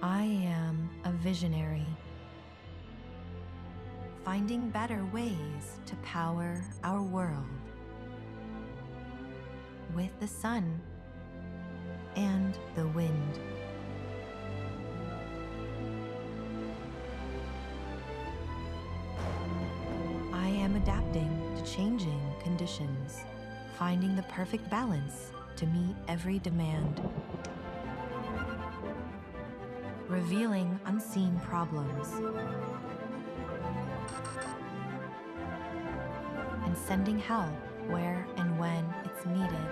I am a visionary, finding better ways to power our world with the sun and the wind. I am adapting to changing conditions, finding the perfect balance to meet every demand, revealing unseen problems, and sending help where and when it's needed.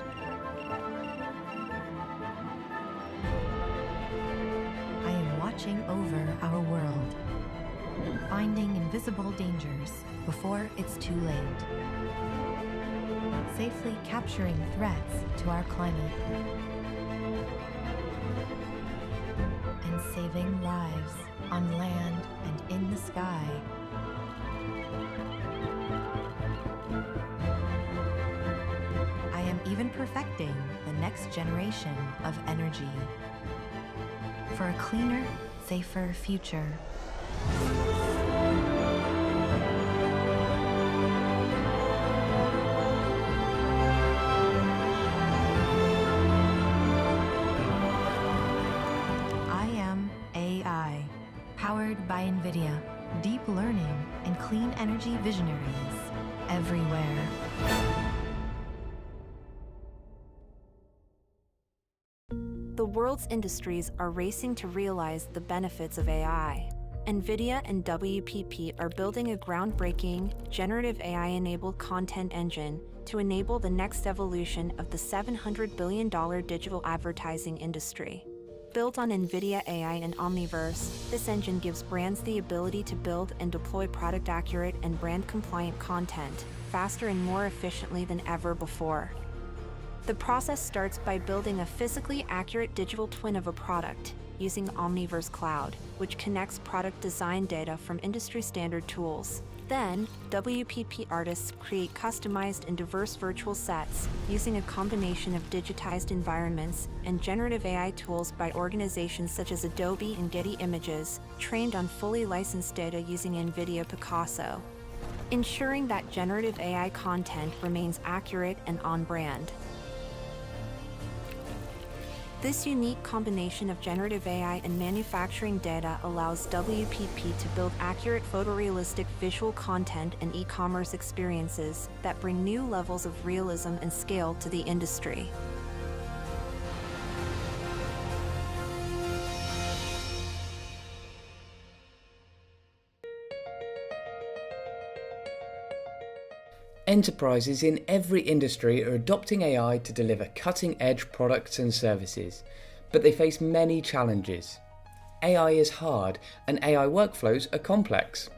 I am watching over our world, finding invisible dangers before it's too late, safely capturing threats to our climate, and saving lives on land and in the sky. I am even perfecting the next generation of energy for a cleaner, safer future. I am AI, powered by NVIDIA, deep learning and clean energy visionaries everywhere. The world's industries are racing to realize the benefits of AI. NVIDIA and WPP are building a groundbreaking, generative AI-enabled content engine to enable the next evolution of the $700 billion digital advertising industry. Built on NVIDIA AI and Omniverse, this engine gives brands the ability to build and deploy product-accurate and brand-compliant content faster and more efficiently than ever before. The process starts by building a physically accurate digital twin of a product using Omniverse Cloud, which connects product design data from industry-standard tools. Then, WPP artists create customized and diverse virtual sets using a combination of digitized environments and generative AI tools by organizations such as Adobe and Getty Images, trained on fully licensed data using NVIDIA Picasso, ensuring that generative AI content remains accurate and on-brand. This unique combination of generative AI and manufacturing data allows WPP to build accurate photorealistic visual content and e-commerce experiences that bring new levels of realism and scale to the industry. Enterprises in every industry are adopting AI to deliver cutting-edge products and services, but they face many challenges. AI is hard, and AI workflows are complex.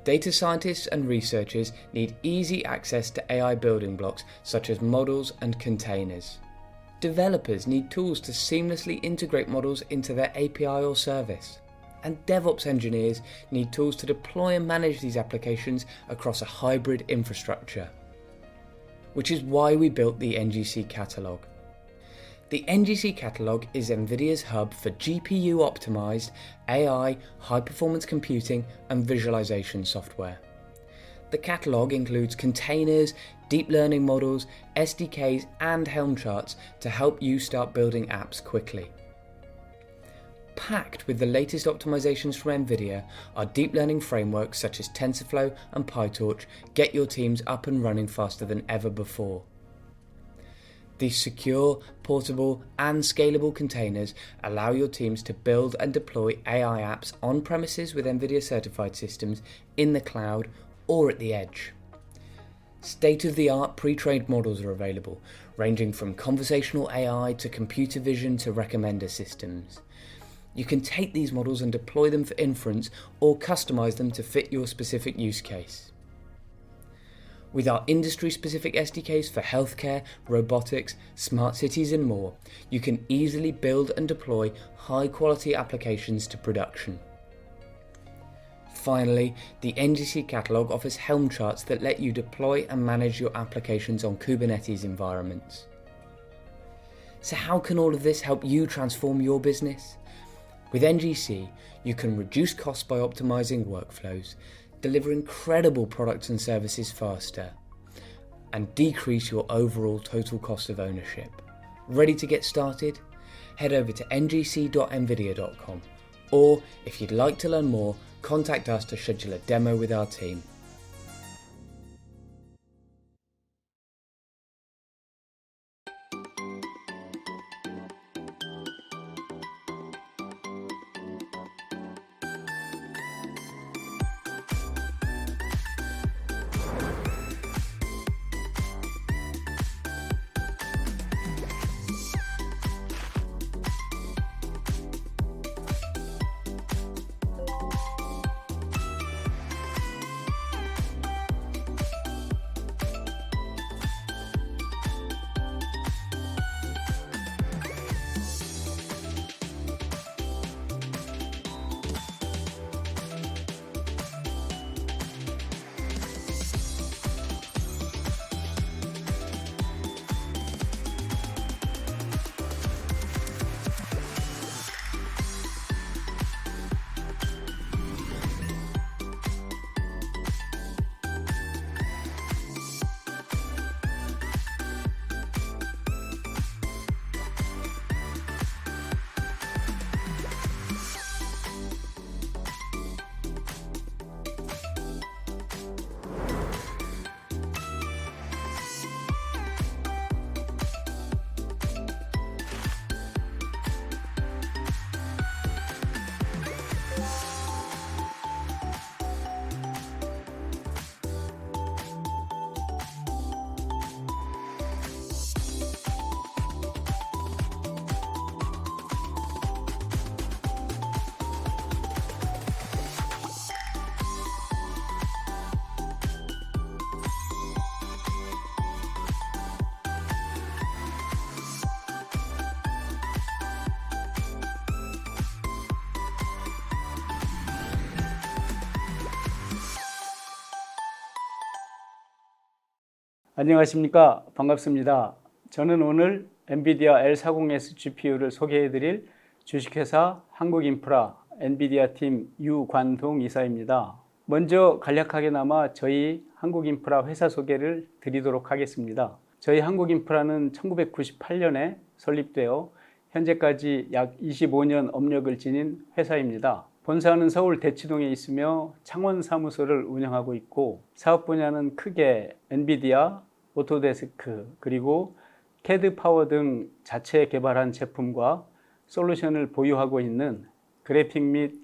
Data scientists and researchers need easy access to AI building blocks such as models and containers. Developers need tools to seamlessly integrate models into their API or service. And DevOps engineers need tools to deploy and manage these applications across a hybrid infrastructure. Which is why we built the NGC Catalog. The NGC Catalog is NVIDIA's hub for GPU-optimized AI, high-performance computing and visualization software. The catalog includes containers, deep learning models, SDKs and Helm charts to help you start building apps quickly. Packed with the latest optimizations from NVIDIA are deep learning frameworks such as TensorFlow and PyTorch get your teams up and running faster than ever before. These secure, portable and scalable containers allow your teams to build and deploy AI apps on premises with NVIDIA certified systems, in the cloud or at the edge. State-of-the-art pre-trained models are available, ranging from conversational AI to computer vision to recommender systems. You can take these models and deploy them for inference or customize them to fit your specific use case. With our industry-specific SDKs for healthcare, robotics, smart cities and more, you can easily build and deploy high-quality applications to production. Finally, the NGC Catalog offers Helm charts that let you deploy and manage your applications on Kubernetes environments. So how can all of this help you transform your business? With NGC, you can reduce costs by optimizing workflows, deliver incredible products and services faster, and decrease your overall total cost of ownership. Ready to get started? Head over to ngc.nvidia.com, or if you'd like to learn more, contact us to schedule a demo with our team. 안녕하십니까. 반갑습니다. 저는 오늘 엔비디아 L40S GPU를 소개해드릴 주식회사 한국인프라 엔비디아 팀 유관동 이사입니다. 먼저 간략하게나마 저희 한국인프라 회사 소개를 드리도록 하겠습니다. 저희 한국인프라는 1998년에 설립되어 현재까지 약 25년 업력을 지닌 회사입니다. 본사는 서울 대치동에 있으며 창원 사무소를 운영하고 있고, 사업 분야는 크게 엔비디아, 오토데스크, 그리고 캐드 파워 등 자체 개발한 제품과 솔루션을 보유하고 있는 그래픽 및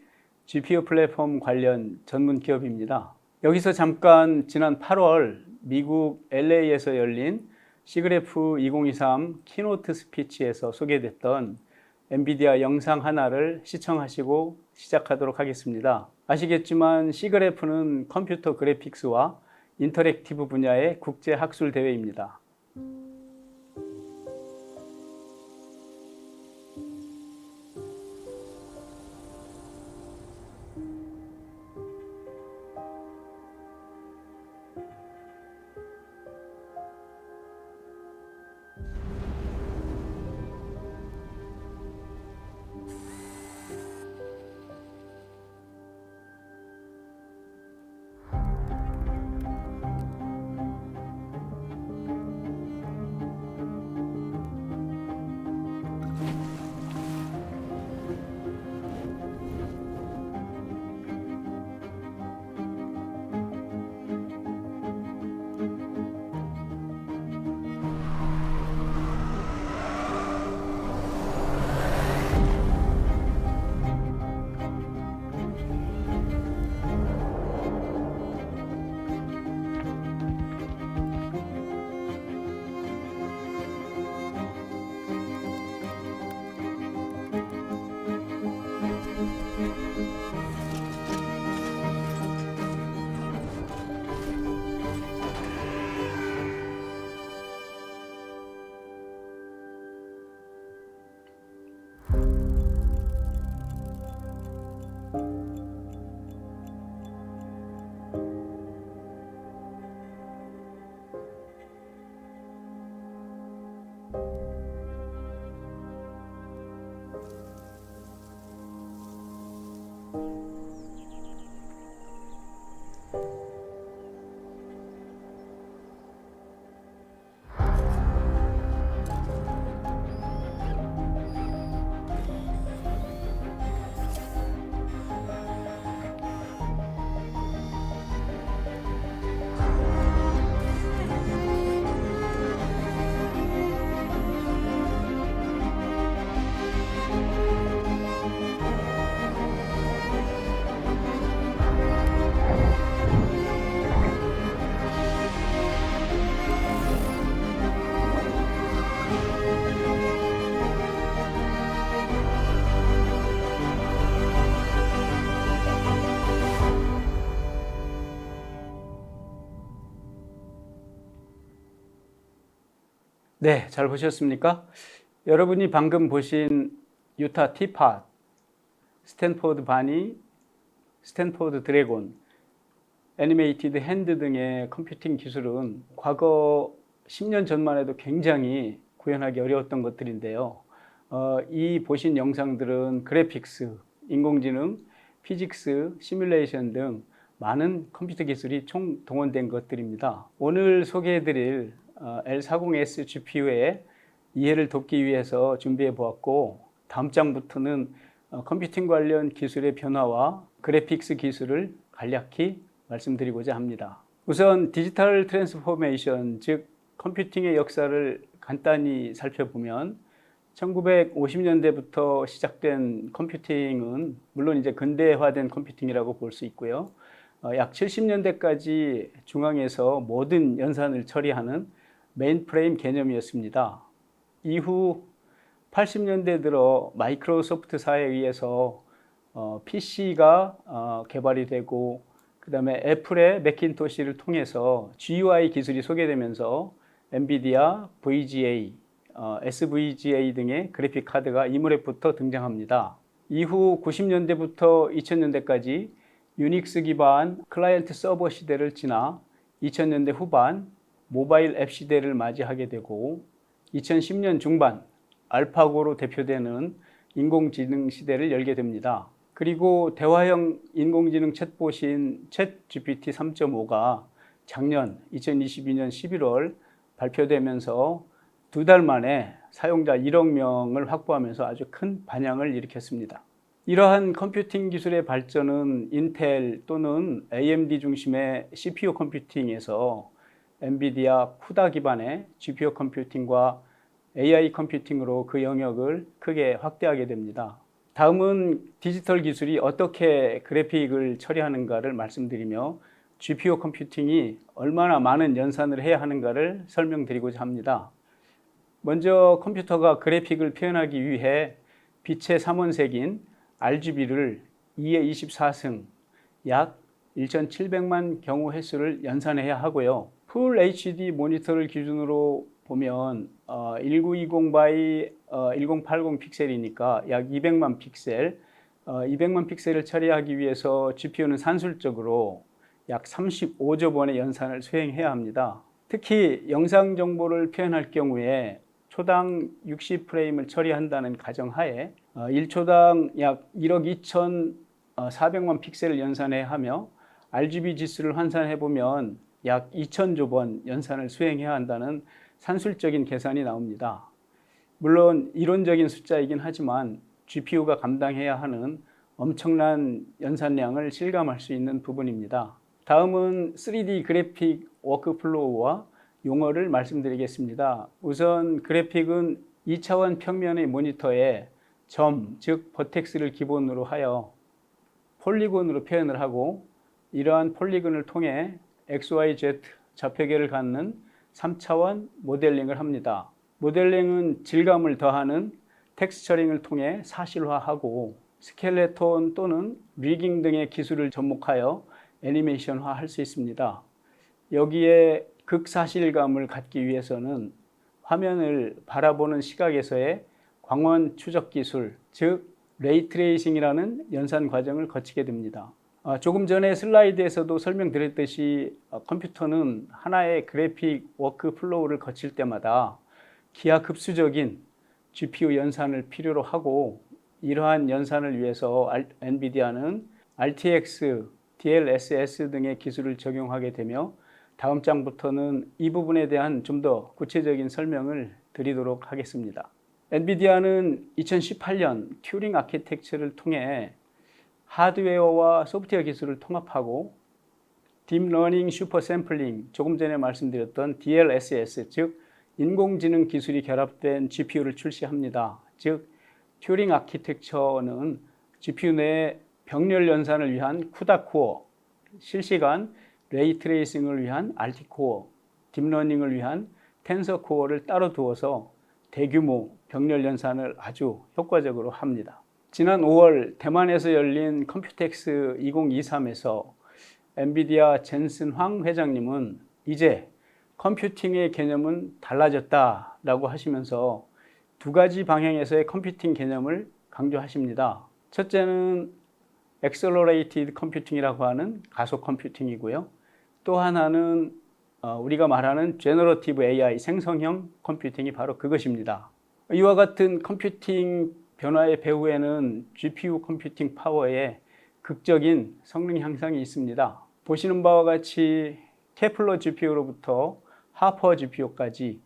GPU 플랫폼 관련 전문 기업입니다. 여기서 잠깐 지난 8월 미국 LA에서 열린 시그래프 2023 키노트 스피치에서 소개됐던 엔비디아 영상 하나를 시청하시고 시작하도록 하겠습니다. 아시겠지만 시그래프는 컴퓨터 그래픽스와 인터랙티브 분야의 국제 학술 대회입니다. 네, 잘 보셨습니까? 여러분이 방금 보신 유타 티팟, 스탠포드 바니, 스탠포드 드래곤, 애니메이티드 핸드 등의 컴퓨팅 기술은 과거 10년 전만 해도 굉장히 구현하기 어려웠던 것들인데요. 이 보신 영상들은 그래픽스, 인공지능, 피직스, 시뮬레이션 등 많은 컴퓨터 기술이 총동원된 것들입니다. 오늘 소개해드릴 L40S GPU의 이해를 돕기 위해서 준비해 보았고, 다음 장부터는 컴퓨팅 관련 기술의 변화와 그래픽스 기술을 간략히 말씀드리고자 합니다. 우선 디지털 트랜스포메이션, 즉 컴퓨팅의 역사를 간단히 살펴보면 1950년대부터 시작된 컴퓨팅은 물론 이제 근대화된 컴퓨팅이라고 볼 수 있고요. 약 70년대까지 중앙에서 모든 연산을 처리하는 메인프레임 개념이었습니다. 이후 80년대 들어 마이크로소프트사에 의해서 PC가 개발이 되고, 그 다음에 애플의 매킨토시를 통해서 GUI 기술이 소개되면서 엔비디아, VGA, SVGA 등의 그래픽 카드가 이무렵부터 등장합니다. 이후 90년대부터 2000년대까지 유닉스 기반 클라이언트 서버 시대를 지나 2000년대 후반 모바일 앱 시대를 맞이하게 되고, 2010년 중반 알파고로 대표되는 인공지능 시대를 열게 됩니다. 그리고 대화형 인공지능 챗봇인 챗GPT 3.5가 작년 2022년 11월 발표되면서 2달 만에 사용자 1억 명을 확보하면서 아주 큰 반향을 일으켰습니다. 이러한 컴퓨팅 기술의 발전은 인텔 또는 AMD 중심의 CPU 컴퓨팅에서 엔비디아 쿠다 기반의 GPU 컴퓨팅과 AI 컴퓨팅으로 그 영역을 크게 확대하게 됩니다. 다음은 디지털 기술이 어떻게 그래픽을 처리하는가를 말씀드리며 GPU 컴퓨팅이 얼마나 많은 연산을 해야 하는가를 설명드리고자 합니다. 먼저 컴퓨터가 그래픽을 표현하기 위해 빛의 3원색인 RGB를 2의 24승, 약 1700만 경우 횟수를 연산해야 하고요. 풀 HD 모니터를 기준으로 보면 1920 by 1080 픽셀이니까 약 200만 픽셀, 200만 픽셀을 처리하기 위해서 GPU는 산술적으로 약 35조 번의 연산을 수행해야 합니다. 특히 영상 정보를 표현할 경우에 초당 60프레임을 처리한다는 가정하에 1초당 약 1억 2,400만 픽셀을 연산해야 하며 RGB 지수를 환산해 보면 약 2,000조 번 연산을 수행해야 한다는 산술적인 계산이 나옵니다. 물론 이론적인 숫자이긴 하지만 GPU가 감당해야 하는 엄청난 연산량을 실감할 수 있는 부분입니다. 다음은 3D 그래픽 워크플로우와 용어를 말씀드리겠습니다. 우선 그래픽은 2차원 평면의 모니터에 점, 즉 버텍스를 기본으로 하여 폴리곤으로 표현을 하고, 이러한 폴리곤을 통해 XYZ 좌표계를 갖는 3차원 모델링을 합니다. 모델링은 질감을 더하는 텍스처링을 통해 사실화하고, 스켈레톤 또는 리깅 등의 기술을 접목하여 애니메이션화 할 수 있습니다. 여기에 극사실감을 갖기 위해서는 화면을 바라보는 시각에서의 광원 추적 기술, 즉 레이트레이싱이라는 연산 과정을 거치게 됩니다. 조금 전에 슬라이드에서도 설명드렸듯이 컴퓨터는 하나의 그래픽 워크플로우를 거칠 때마다 기하급수적인 GPU 연산을 필요로 하고, 이러한 연산을 위해서 엔비디아는 RTX, DLSS 등의 기술을 적용하게 되며, 다음 장부터는 이 부분에 대한 좀 더 구체적인 설명을 드리도록 하겠습니다. 엔비디아는 2018년 튜링 아키텍처를 통해 하드웨어와 소프트웨어 기술을 통합하고 딥러닝 슈퍼 샘플링, 조금 전에 말씀드렸던 DLSS, 즉 인공지능 기술이 결합된 GPU를 출시합니다. 즉 튜링 아키텍처는 GPU 내 병렬 연산을 위한 쿠다 코어, 실시간 레이트레이싱을 위한 RT 코어, 딥러닝을 위한 텐서 코어를 따로 두어서 대규모 병렬 연산을 아주 효과적으로 합니다. 지난 5월 대만에서 열린 컴퓨텍스 2023에서 엔비디아 젠슨 황 회장님은 이제 컴퓨팅의 개념은 달라졌다라고 하시면서 두 가지 방향에서의 컴퓨팅 개념을 강조하십니다. 첫째는 Accelerated Computing이라고 하는 가속 컴퓨팅이고요. 또 하나는 우리가 말하는 Generative AI, 생성형 컴퓨팅이 바로 그것입니다. 이와 같은 컴퓨팅 변화의 배후에는 GPU 컴퓨팅 파워의 극적인 성능 향상이 있습니다. 보시는 바와 같이 케플러 GPU로부터 하퍼 GPU까지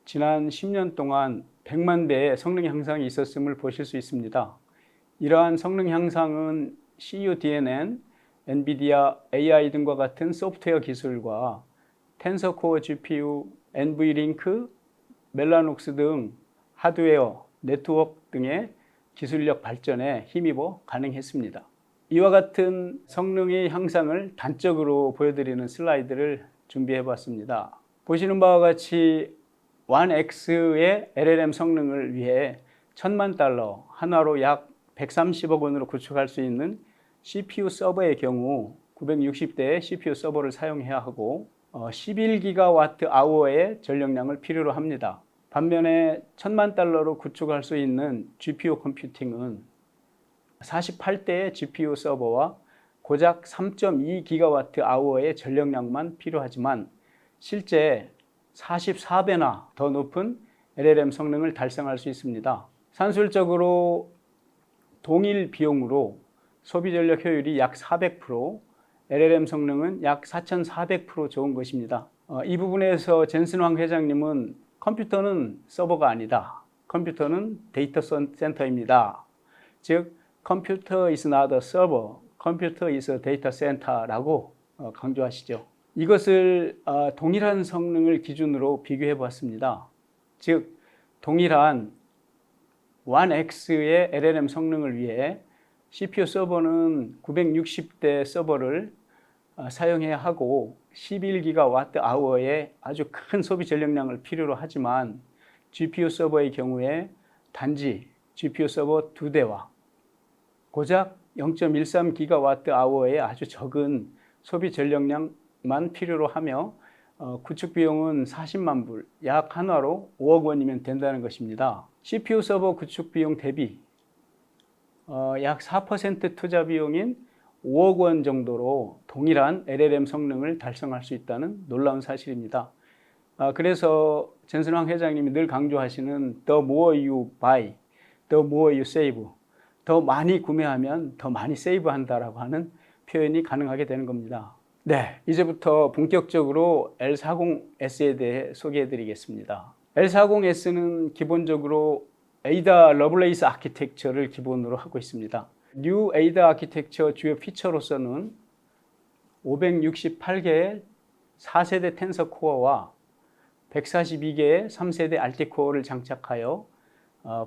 지난 10년 동안 100만 배의 성능 향상이 있었음을 보실 수 있습니다. 이러한 성능 향상은 CUDNN, 엔비디아 AI 등과 같은 소프트웨어 기술과 텐서코어 GPU, NVLink, 멜라녹스 등 하드웨어, 네트워크 등의 기술력 발전에 힘입어 가능했습니다. 이와 같은 성능의 향상을 단적으로 보여드리는 슬라이드를 준비해 봤습니다. 보시는 바와 같이 1X의 LLM 성능을 위해 $10,000,000, 한화로 약 130억 원으로 구축할 수 있는 CPU 서버의 경우 960대의 CPU 서버를 사용해야 하고 11GWh의 전력량을 필요로 합니다. 반면에 $10,000,000로 구축할 수 있는 GPU 컴퓨팅은 48대의 GPU 서버와 고작 3.2GWh의 전력량만 필요하지만 실제 44배나 더 높은 LLM 성능을 달성할 수 있습니다. 산술적으로 동일 비용으로 소비 전력 효율이 약 400%, LLM 성능은 약 4,400% 좋은 것입니다. 이 부분에서 젠슨 황 회장님은 컴퓨터는 서버가 아니다. 컴퓨터는 데이터 센터입니다. 즉, 컴퓨터 is not a server, 컴퓨터 is a data center라고 강조하시죠. 이것을 동일한 성능을 기준으로 비교해 보았습니다. 즉, 동일한 1X의 LLM 성능을 위해 CPU 서버는 960대 서버를 사용해야 하고 11GWh의 아주 큰 소비 전력량을 필요로 하지만 GPU 서버의 경우에 단지 GPU 서버 2대와 고작 0.13GWh의 아주 적은 소비 전력량만 필요로 하며 구축 비용은 40만 불, 약 한화로 5억 원이면 된다는 것입니다. CPU 서버 구축 비용 대비 약 4% 투자 비용인 5억 원 정도로 동일한 LLM 성능을 달성할 수 있다는 놀라운 사실입니다. 그래서 젠슨 황 회장님이 늘 강조하시는 The more you buy, the more you save. 더 많이 구매하면 더 많이 세이브한다라고 하는 표현이 가능하게 되는 겁니다. 네, 이제부터 본격적으로 L40S에 대해 소개해 드리겠습니다. L40S는 기본적으로 에이다 러블레이스 아키텍처를 기본으로 하고 있습니다. 뉴 에이다 아키텍처 주요 피처로서는 568개의 4세대 텐서 코어와 142개의 3세대 알티 코어를 장착하여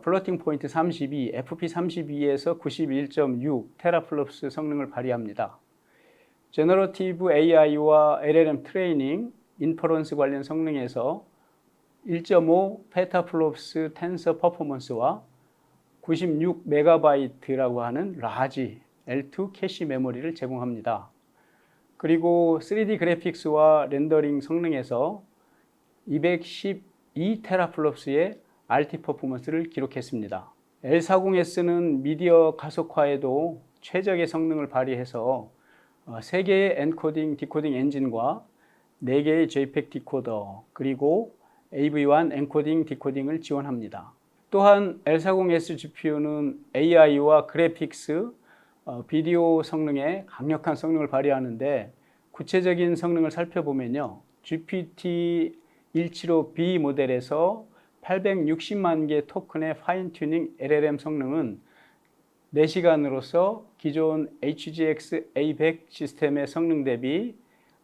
플로팅 포인트 32, FP32에서 91.6 테라플롭스 성능을 발휘합니다. 제너러티브 AI와 LLM 트레이닝, 인퍼런스 관련 성능에서 1.5 페타플롭스 텐서 퍼포먼스와 96MB라고 하는 라지 L2 캐시 메모리를 제공합니다. 그리고 3D 그래픽스와 렌더링 성능에서 212 테라플롭스의 RT 퍼포먼스를 기록했습니다. L40S는 미디어 가속화에도 최적의 성능을 발휘해서 3개의 엔코딩, 디코딩 엔진과 4개의 JPEG 디코더, 그리고 AV1 엔코딩, 디코딩을 지원합니다. 또한 L40S GPU는 AI와 그래픽스, 비디오 성능에 강력한 성능을 발휘하는데 구체적인 성능을 살펴보면요. GPT-175B 모델에서 860만 개 토큰의 파인 튜닝 LLM 성능은 4시간으로서 기존 HGX A100 시스템의 성능 대비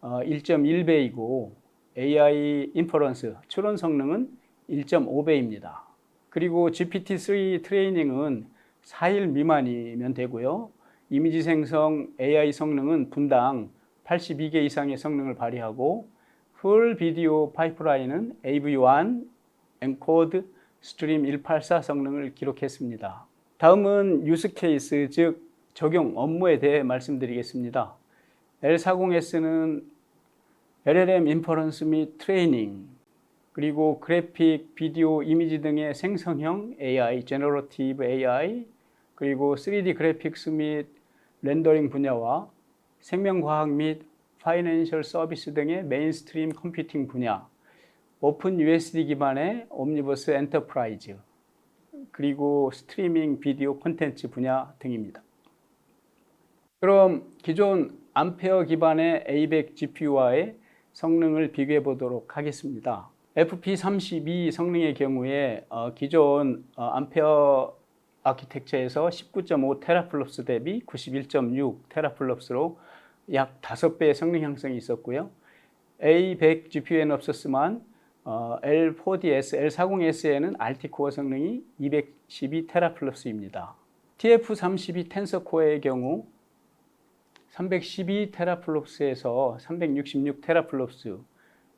1.1배이고 AI 인퍼런스 추론 성능은 1.5배입니다. 그리고 GPT-3 트레이닝은 4일 미만이면 되고요. 이미지 생성 AI 성능은 분당 82개 이상의 성능을 발휘하고 풀 비디오 파이프라인은 AV1 엔코드 스트림 184 성능을 기록했습니다. 다음은 유스 케이스, 즉 적용 업무에 대해 말씀드리겠습니다. L40S는 LLM 인퍼런스 및 트레이닝, 그리고 그래픽, 비디오, 이미지 등의 생성형 AI, 제너러티브 AI, 그리고 3D 그래픽스 및 렌더링 분야와 생명과학 및 파이낸셜 서비스 등의 메인스트림 컴퓨팅 분야, 오픈 USD 기반의 옴니버스 엔터프라이즈, 그리고 스트리밍 비디오 콘텐츠 분야 등입니다. 그럼 기존 암페어 기반의 A100 GPU와의 성능을 비교해 보도록 하겠습니다. FP32 성능의 경우에 기존 암페어 아키텍처에서 19.5 테라플롭스 대비 91.6 테라플롭스로 약 5배의 성능 향상이 있었고요. A100 GPU에는 없었지만 L4DS, L40S에는 RT 코어 성능이 212 테라플롭스입니다. TF32 텐서 코어의 경우 312 테라플롭스에서 366 테라플롭스,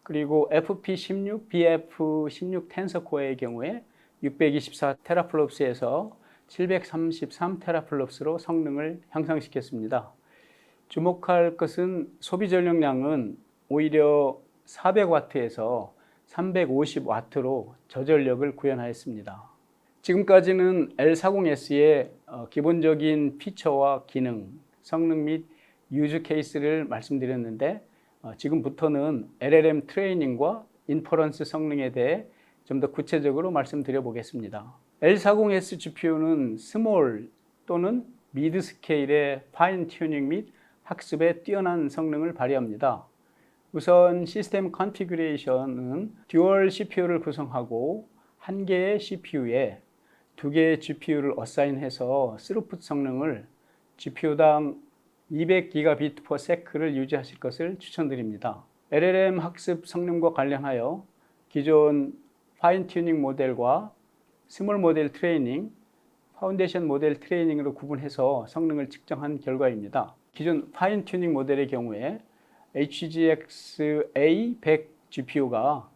그리고 FP16, BF16 텐서 코어의 경우에 624 테라플롭스에서 733 테라플롭스로 성능을 향상시켰습니다. 주목할 것은 소비 전력량은 오히려 400W에서 350W로 저전력을 구현하였습니다. 지금까지는 L40S의 기본적인 피처와 기능, 성능 및 유즈 케이스를 말씀드렸는데 지금부터는 LLM 트레이닝과 인퍼런스 성능에 대해 좀 더 구체적으로 말씀드려 보겠습니다. L40S GPU는 스몰 또는 미드 스케일의 파인 튜닝 및 학습에 뛰어난 성능을 발휘합니다. 우선 시스템 컨피그레이션은 듀얼 CPU를 구성하고 한 개의 CPU에 두 개의 GPU를 어사인해서 스루풋 성능을 GPU당 200GBps/s를 유지하실 것을 추천드립니다. LLM 학습 성능과 관련하여 기존 파인 튜닝 모델과 스몰 모델 트레이닝, 파운데이션 모델 트레이닝으로 구분해서 성능을 측정한 결과입니다. 기존 파인 튜닝 모델의 경우에 HGX A100 GPU가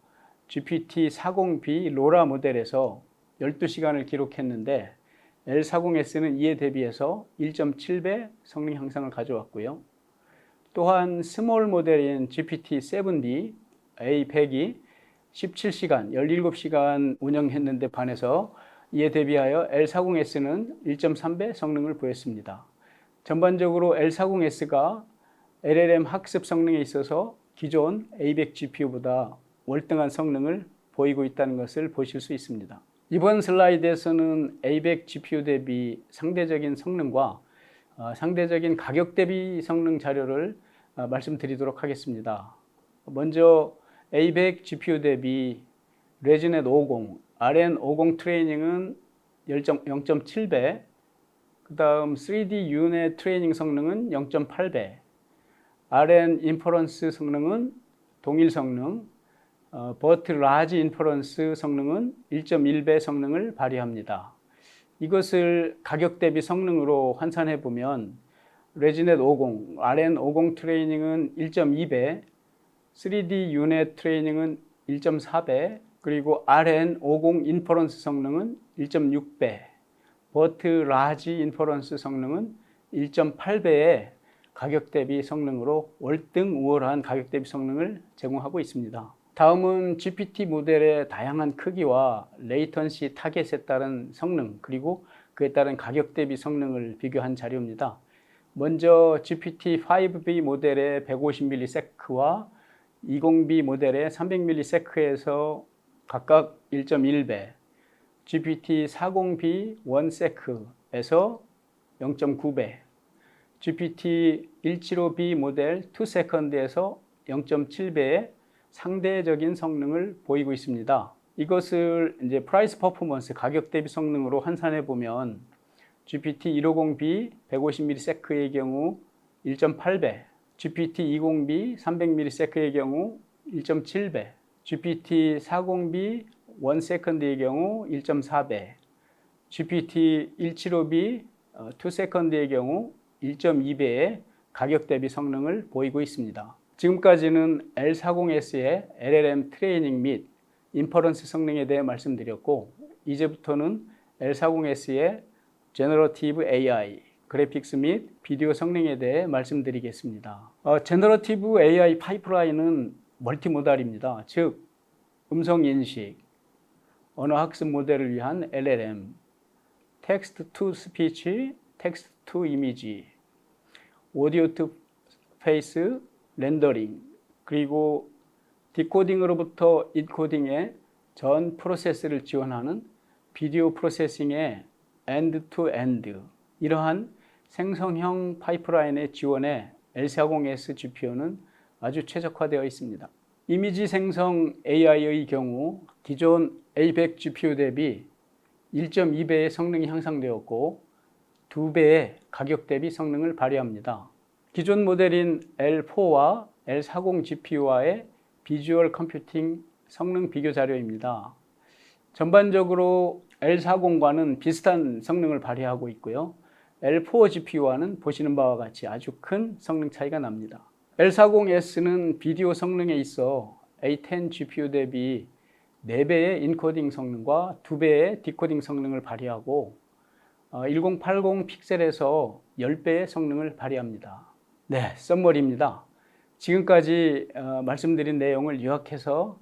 GPT-40B 로라 모델에서 12시간을 기록했는데 L40S는 이에 대비해서 1.7배 성능 향상을 가져왔고요. 또한 스몰 모델인 GPT-7B A100이 17시간, 17시간 운영했는데 반해서 이에 대비하여 L40S는 1.3배 성능을 보였습니다. 전반적으로 L40S가 LLM 학습 성능에 있어서 기존 A100 GPU보다 월등한 성능을 보이고 있다는 것을 보실 수 있습니다. 이번 슬라이드에서는 A100 GPU 대비 상대적인 성능과 상대적인 가격 대비 성능 자료를 말씀드리도록 하겠습니다. 먼저 A100 GPU 대비 레지넷 50, RN50 트레이닝은 0.7배, 그 다음 3D 유넷 트레이닝 성능은 0.8배, RN 인퍼런스 성능은 동일 성능, 버트 라지 인퍼런스 성능은 1.1배 성능을 발휘합니다. 이것을 가격 대비 성능으로 환산해 보면 레지넷 50, RN50 트레이닝은 1.2배, 3D 유넷 트레이닝은 1.4배, 그리고 RN50 인퍼런스 성능은 1.6배, 버트 라지 인퍼런스 성능은 1.8배의 가격 대비 성능으로 월등 우월한 가격 대비 성능을 제공하고 있습니다. 다음은 GPT 모델의 다양한 크기와 레이턴시 타겟에 따른 성능, 그리고 그에 따른 가격 대비 성능을 비교한 자료입니다. 먼저 GPT-5B 모델의 150ms와 20B 모델의 300ms에서 각각 1.1배, GPT-40B 1sec에서 0.9배, GPT-175B 모델 2second에서 0.7배의 상대적인 성능을 보이고 있습니다. 이것을 이제 프라이스 퍼포먼스 가격 대비 성능으로 환산해 보면 GPT-150B 150ms의 경우 1.8배, GPT-20B 300ms의 경우 1.7배, GPT-40B 1second의 경우 1.4배, GPT-175B 2second의 경우 1.2배의 가격 대비 성능을 보이고 있습니다. 지금까지는 L40S의 LLM 트레이닝 및 인퍼런스 성능에 대해 말씀드렸고, 이제부터는 L40S의 제너러티브 AI, 그래픽스 및 비디오 성능에 대해 말씀드리겠습니다. 제너러티브 AI 파이프라인은 멀티모달입니다. 즉, 음성 인식, 언어 학습 모델을 위한 LLM, 텍스트 투 스피치, 텍스트 투 이미지, 오디오 투 페이스 렌더링, 그리고 디코딩으로부터 인코딩의 전 프로세스를 지원하는 비디오 프로세싱의 엔드 투 엔드, 이러한 생성형 파이프라인의 지원에 L40S GPU는 아주 최적화되어 있습니다. 이미지 생성 AI의 경우 기존 A100 GPU 대비 1.2배의 성능이 향상되었고 2배의 가격 대비 성능을 발휘합니다. 기존 모델인 L4와 L40 GPU와의 비주얼 컴퓨팅 성능 비교 자료입니다. 전반적으로 L40과는 비슷한 성능을 발휘하고 있고요. L4 GPU와는 보시는 바와 같이 아주 큰 성능 차이가 납니다. L40S는 비디오 성능에 있어 A10 GPU 대비 4배의 인코딩 성능과 2배의 디코딩 성능을 발휘하고 1080 픽셀에서 10배의 성능을 발휘합니다. 네, 썸머리입니다. 지금까지 말씀드린 내용을 요약해서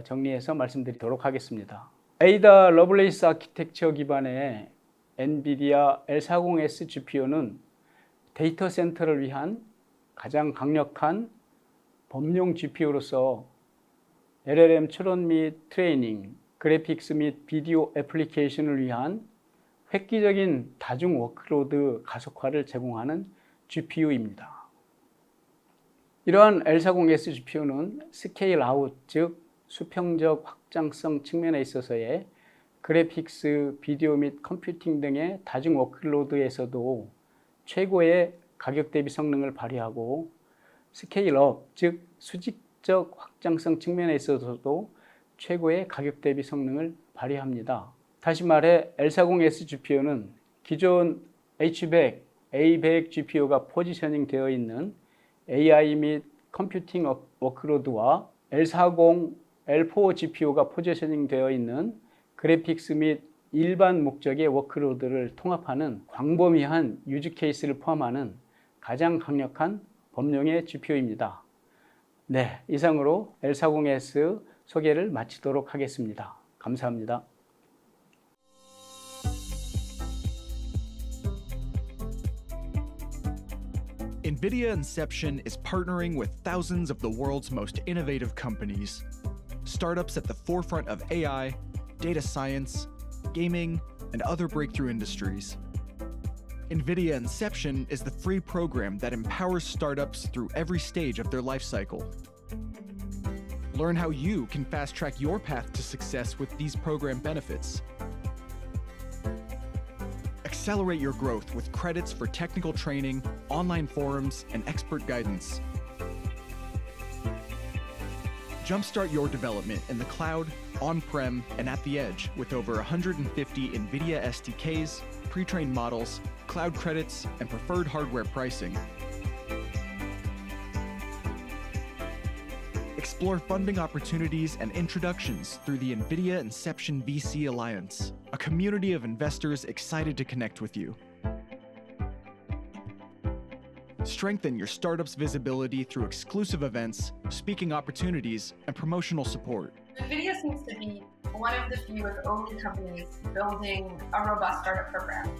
정리해서 말씀드리도록 하겠습니다. 에이다 러블레이스 아키텍처 기반의 엔비디아 L40S GPU는 데이터 센터를 위한 가장 강력한 범용 GPU로서 LLM 추론 및 트레이닝, 그래픽스 및 비디오 애플리케이션을 위한 획기적인 다중 워크로드 가속화를 제공하는 GPU입니다. 이러한 L40S GPU는 스케일 아웃, 즉 수평적 확장성 측면에 있어서의 그래픽스, 비디오 및 컴퓨팅 등의 다중 워크로드에서도 최고의 가격 대비 성능을 발휘하고 스케일 업, 즉 수직적 확장성 측면에 있어서도 최고의 가격 대비 성능을 발휘합니다. 다시 말해 L40S GPU는 기존 H100, A100 GPU가 포지셔닝 되어 있는 AI 및 컴퓨팅 워크로드와 L40, L4 GPU가 포지셔닝 되어 있는 그래픽스 및 일반 목적의 워크로드를 통합하는 광범위한 유즈 케이스를 포함하는 가장 강력한 범용의 GPU입니다. 네, 이상으로 L40S 소개를 마치도록 하겠습니다. 감사합니다. NVIDIA Inception is partnering with thousands of the world's most innovative companies, startups at the forefront of AI, data science, gaming, and other breakthrough industries. NVIDIA Inception is the free program that empowers startups through every stage of their life cycle. Learn how you can fast-track your path to success with these program benefits. Accelerate your growth with credits for technical training, online forums, and expert guidance. Jumpstart your development in the cloud, on-prem, and at the edge with over 150 NVIDIA SDKs, pre-trained models, cloud credits, and preferred hardware pricing. Explore funding opportunities and introductions through the NVIDIA Inception VC Alliance, a community of investors excited to connect with you. Strengthen your startup's visibility through exclusive events, speaking opportunities, and promotional support. NVIDIA seems to be one of the few, if only, companies building a robust startup program.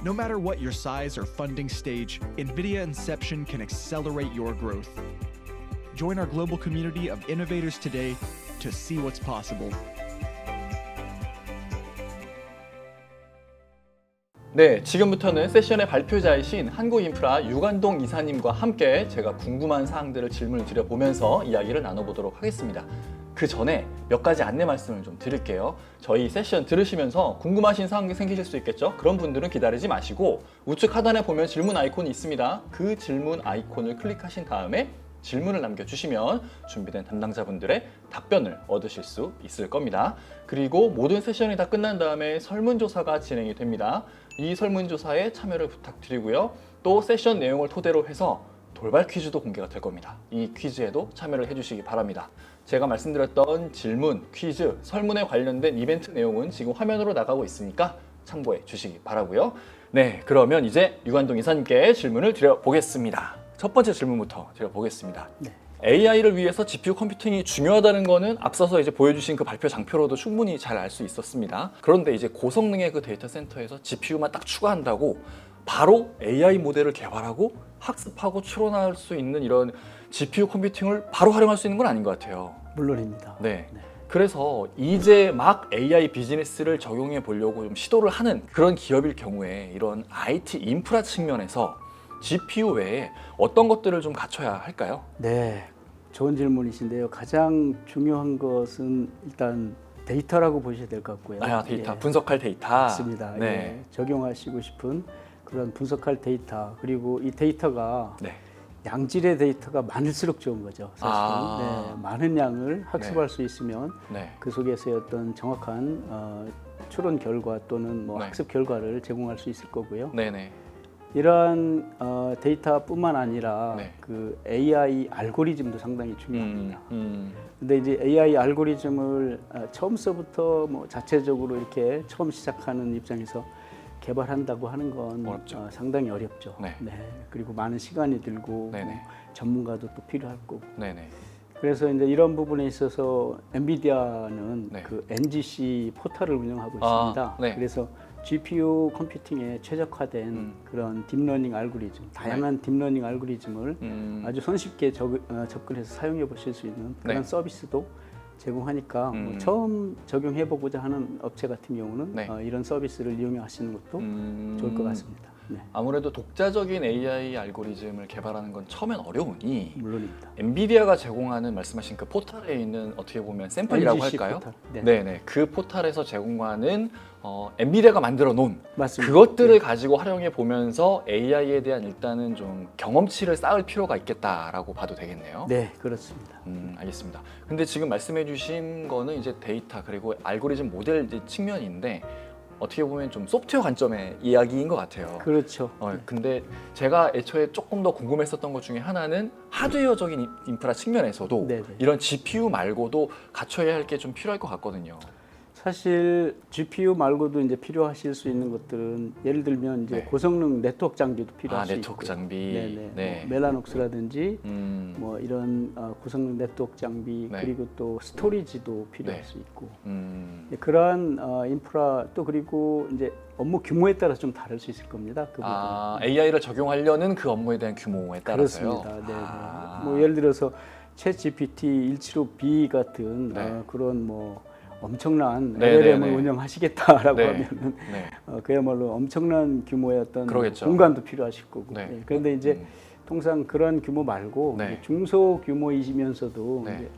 No matter what your size or funding stage, NVIDIA Inception can accelerate your growth. Join our global community of innovators today to see what's possible. 네, 지금부터는 세션의 발표자이신 한국인프라 유관동 이사님과 함께 제가 궁금한 사항들을 질문을 드려보면서 이야기를 나눠보도록 하겠습니다. 그 전에 몇 가지 안내 말씀을 좀 드릴게요. 저희 세션 들으시면서 궁금하신 사항이 생기실 수 있겠죠? 그런 분들은 기다리지 마시고 우측 하단에 보면 질문 아이콘이 있습니다. 그 질문 아이콘을 클릭하신 다음에 질문을 남겨주시면 준비된 담당자분들의 답변을 얻으실 수 있을 겁니다. 그리고 모든 세션이 다 끝난 다음에 설문조사가 진행이 됩니다. 이 설문조사에 참여를 부탁드리고요. 또 세션 내용을 토대로 해서 돌발 퀴즈도 공개가 될 겁니다. 이 퀴즈에도 참여를 해주시기 바랍니다. 제가 말씀드렸던 질문, 퀴즈, 설문에 관련된 이벤트 내용은 지금 화면으로 나가고 있으니까 참고해 주시기 바라고요. 네, 그러면 이제 유관동 이사님께 질문을 드려보겠습니다. 첫 번째 질문부터 드려보겠습니다. 네. AI를 위해서 GPU 컴퓨팅이 중요하다는 거는 앞서서 이제 보여주신 그 발표 장표로도 충분히 잘 알 수 있었습니다. 그런데 이제 고성능의 그 데이터 센터에서 GPU만 딱 추가한다고 바로 AI 모델을 개발하고 학습하고 추론할 수 있는 이런 GPU 컴퓨팅을 바로 활용할 수 있는 건 아닌 것 같아요. 물론입니다. 네. 그래서 이제 막 AI 비즈니스를 적용해 보려고 좀 시도를 하는 그런 기업일 경우에 이런 IT 인프라 측면에서 GPU 외에 어떤 것들을 좀 갖춰야 할까요? 네, 좋은 질문이신데요. 가장 중요한 것은 일단 데이터라고 보셔야 될 것 같고요. 아, 데이터, 예, 분석할 데이터. 맞습니다. 네. 예, 적용하시고 싶은 그런 분석할 데이터, 그리고 이 데이터가 네. 양질의 데이터가 많을수록 좋은 거죠. 사실 아. 네, 많은 양을 학습할 수 있으면 네. 그 속에서의 어떤 정확한 추론 결과 또는 뭐 네. 학습 결과를 제공할 수 있을 거고요. 네네. 이러한 데이터뿐만 아니라 네. 그 AI 알고리즘도 상당히 중요합니다. 음. 근데 이제 AI 알고리즘을 처음서부터 뭐 자체적으로 이렇게 처음 시작하는 입장에서 개발한다고 하는 건 어렵죠. 상당히 어렵죠. 네. 그리고 많은 시간이 들고 네네. 뭐 전문가도 또 필요할 거고. 네네. 그래서 이제 이런 부분에 있어서 엔비디아는 네. 그 NGC 포털을 운영하고 아, 있습니다. 네. 그래서 GPU 컴퓨팅에 최적화된 그런 딥러닝 알고리즘, 다양한 딥러닝 알고리즘을 아주 손쉽게 접근해서 사용해 보실 수 있는 그런 네. 서비스도 제공하니까 뭐 처음 적용해 보고자 하는 업체 같은 경우는 네. 이런 서비스를 이용하시는 것도 좋을 것 같습니다. 네, 아무래도 독자적인 AI 알고리즘을 개발하는 건 처음엔 어려우니 물론입니다. 엔비디아가 제공하는 말씀하신 그 포털에 있는 어떻게 보면 샘플이라고 NGC 할까요? 포털. 네. 네네. 그 포털에서 제공하는 엔비디아가 만들어 놓은 맞습니다. 그것들을 네. 가지고 활용해 보면서 AI에 대한 일단은 좀 경험치를 쌓을 필요가 있겠다라고 봐도 되겠네요. 네, 그렇습니다. 알겠습니다. 근데 지금 말씀해 주신 거는 이제 데이터 그리고 알고리즘 모델 측면인데 어떻게 보면 좀 소프트웨어 관점의 이야기인 것 같아요. 그렇죠. 근데 제가 애초에 조금 더 궁금했었던 것 중에 하나는 하드웨어적인 인프라 측면에서도 네네. 이런 GPU 말고도 갖춰야 할 게 좀 필요할 것 같거든요. 사실 GPU 말고도 이제 필요하실 수 있는 것들은 예를 들면 이제 네. 고성능 네트워크 장비도 필요할 수 네트워크 있고요. 장비. 네네. 네. 뭐 멜라녹스라든지 음, 뭐 이런 고성능 네트워크 장비 네. 그리고 또 스토리지도 필요할 네. 수 있고 그러한 인프라 또 그리고 이제 업무 규모에 따라 좀 다를 수 있을 겁니다. 그 부분. AI를 적용하려는 그 업무에 대한 규모에 따라서요. 그렇습니다. 네. 아. 뭐 예를 들어서 챗 GPT 175B 같은 네. 그런 뭐 엄청난 네, LLM을 네, 네. 운영하시겠다라고 네. 하면은 네. 그야말로 엄청난 규모의 어떤 그러겠죠. 공간도 필요하실 거고. 네. 예, 그런데 이제 통상 그런 규모 말고 네. 이제 중소 규모이시면서도 네. 이제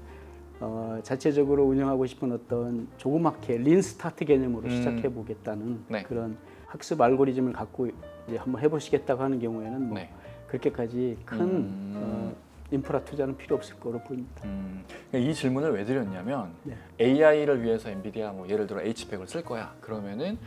자체적으로 운영하고 싶은 어떤 조그맣게 린 스타트 개념으로 시작해 보겠다는 네. 그런 학습 알고리즘을 갖고 이제 한번 해보시겠다고 하는 경우에는 뭐 네. 그렇게까지 큰 인프라 투자는 필요 없을 거로 보입니다. 이 질문을 왜 드렸냐면 네. AI를 위해서 엔비디아 뭐 예를 들어 H100을 쓸 거야. 그러면은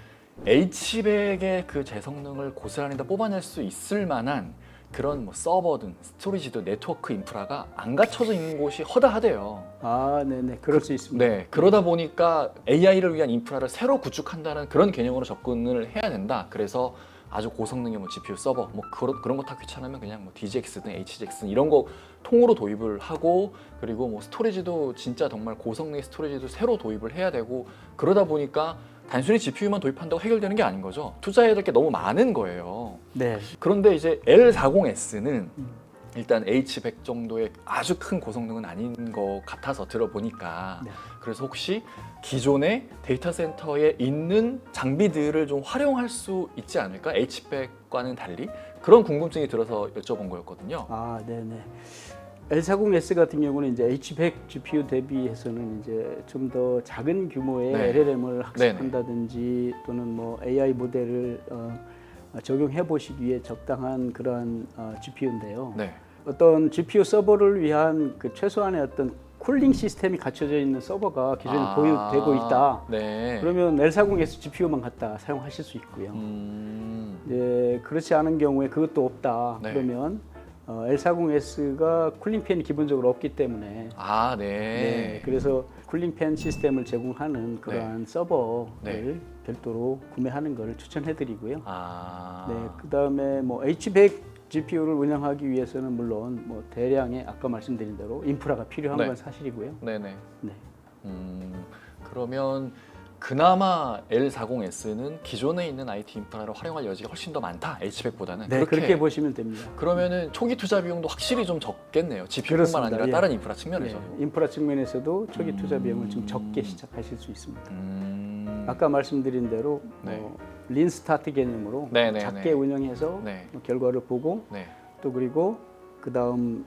H100의 그 재성능을 고스란히 다 뽑아낼 수 있을 만한 그런 뭐 서버든 스토리지든 네트워크 인프라가 안 갖춰져 있는 곳이 허다하대요. 아, 네네, 그럴 수 있습니다. 네, 그러다 보니까 AI를 위한 인프라를 새로 구축한다는 그런 개념으로 접근을 해야 된다. 그래서 아주 고성능의 뭐 GPU 서버 뭐 그런 거 다 귀찮으면 그냥 뭐 DGX든 HGX든 이런 거 통으로 도입을 하고 그리고 뭐 스토리지도 진짜 정말 고성능의 스토리지도 새로 도입을 해야 되고 그러다 보니까 단순히 GPU만 도입한다고 해결되는 게 아닌 거죠. 투자해야 될 게 너무 많은 거예요. 네. 그런데 이제 L40S는 일단 H100 정도의 아주 큰 고성능은 아닌 것 같아서 들어보니까 네. 그래서 혹시 기존의 데이터 센터에 있는 장비들을 좀 활용할 수 있지 않을까? H100과는 달리 그런 궁금증이 들어서 여쭤본 거였거든요. 아, 네네. L40S 같은 경우는 이제 H100 GPU 대비해서는 이제 좀 더 작은 규모의 네. LLM을 학습한다든지 또는 뭐 AI 모델을 적용해 보시기 위해 적당한 그러한 GPU인데요. 네. 어떤 GPU 서버를 위한 그 최소한의 어떤 쿨링 시스템이 갖춰져 있는 서버가 기존에 보유되고 있다. 네. 그러면 L40S GPU만 갖다 사용하실 수 있고요. 그렇지 않은 경우에 그것도 없다. 네. 그러면 L40S가 쿨링팬이 기본적으로 없기 때문에 아, 네. 네, 그래서 쿨링팬 시스템을 제공하는 그러한 서버를 네. 별도로 구매하는 것을 추천해드리고요. 아, 네, 그다음에 뭐 H100 GPU를 운영하기 위해서는 물론 뭐 대량의 아까 말씀드린 대로 인프라가 필요한 네. 건 사실이고요. 네네. 네. 그러면 그나마 L40S는 기존에 있는 IT 인프라를 활용할 여지가 훨씬 더 많다. H100보다는. 네, 그렇게 보시면 됩니다. 그러면은 초기 투자 비용도 확실히 좀 적겠네요. GPU뿐만 그렇습니다. 아니라 예. 다른 인프라 측면에서도. 네, 인프라 측면에서도 초기 투자 비용을 좀 적게 시작하실 수 있습니다. 아까 말씀드린 대로 네. 린 스타트 개념으로 네네네. 작게 운영해서 네. 결과를 보고 네. 또 그리고 그 다음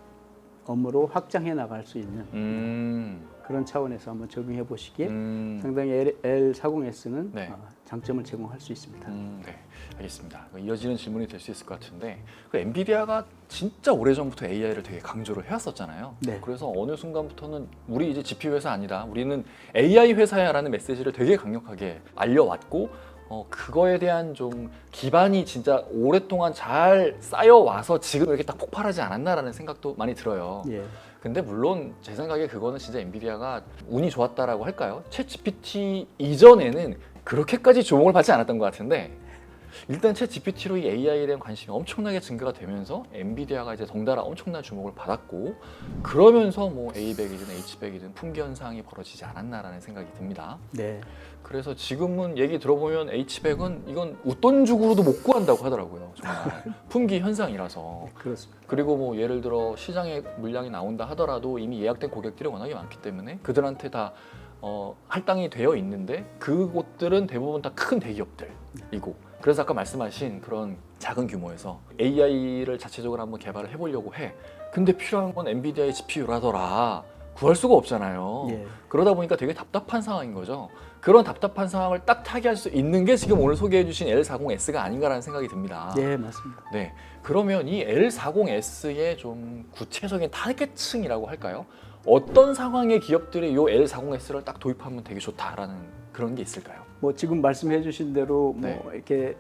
업무로 확장해 나갈 수 있는 그런 차원에서 한번 적용해 보시기에 상당히 L40S는 네. 장점을 제공할 수 있습니다. 네, 알겠습니다. 이어지는 질문이 될 수 있을 것 같은데 그 엔비디아가 진짜 오래전부터 AI를 되게 강조를 해왔었잖아요. 네. 그래서 어느 순간부터는 우리 이제 GPU 회사 아니다. 우리는 AI 회사야라는 메시지를 되게 강력하게 알려왔고 그거에 대한 좀 기반이 진짜 오랫동안 잘 쌓여와서 지금 이렇게 딱 폭발하지 않았나라는 생각도 많이 들어요. 예. 근데 물론 제 생각에 그거는 진짜 엔비디아가 운이 좋았다라고 할까요? 챗GPT 이전에는 그렇게까지 주목을 받지 않았던 것 같은데 일단 챗GPT로 이 AI에 대한 관심이 엄청나게 증가가 되면서 엔비디아가 이제 덩달아 엄청난 주목을 받았고 그러면서 뭐 A100이든 H100이든 품귀 현상이 벌어지지 않았나라는 생각이 듭니다. 네. 그래서 지금은 얘기 들어보면 H100은 이건 웃돈 주고도 못 구한다고 하더라고요. 정말 품귀 현상이라서. 그렇습니다. 그리고 뭐 예를 들어 시장에 물량이 나온다 하더라도 이미 예약된 고객들이 워낙에 많기 때문에 그들한테 다 할당이 되어 있는데 그곳들은 대부분 다 큰 대기업들이고 그래서 아까 말씀하신 그런 작은 규모에서 AI를 자체적으로 한번 개발을 해보려고 해. 근데 필요한 건 엔비디아의 GPU라더라. 구할 수가 없잖아요. 예. 그러다 보니까 되게 답답한 상황인 거죠. 그런 답답한 상황을 딱 타개할 수 있는 게 지금 오늘 소개해 주신 L40S가 아닌가라는 생각이 듭니다. 네, 맞습니다. 네, 그러면 이 L40S의 좀 구체적인 타겟층이라고 할까요? 어떤 상황의 기업들이 이 L40S를 딱 도입하면 되게 좋다라는 그런 게 있을까요? 뭐 지금 말씀해 주신 대로 네. 뭐 이렇게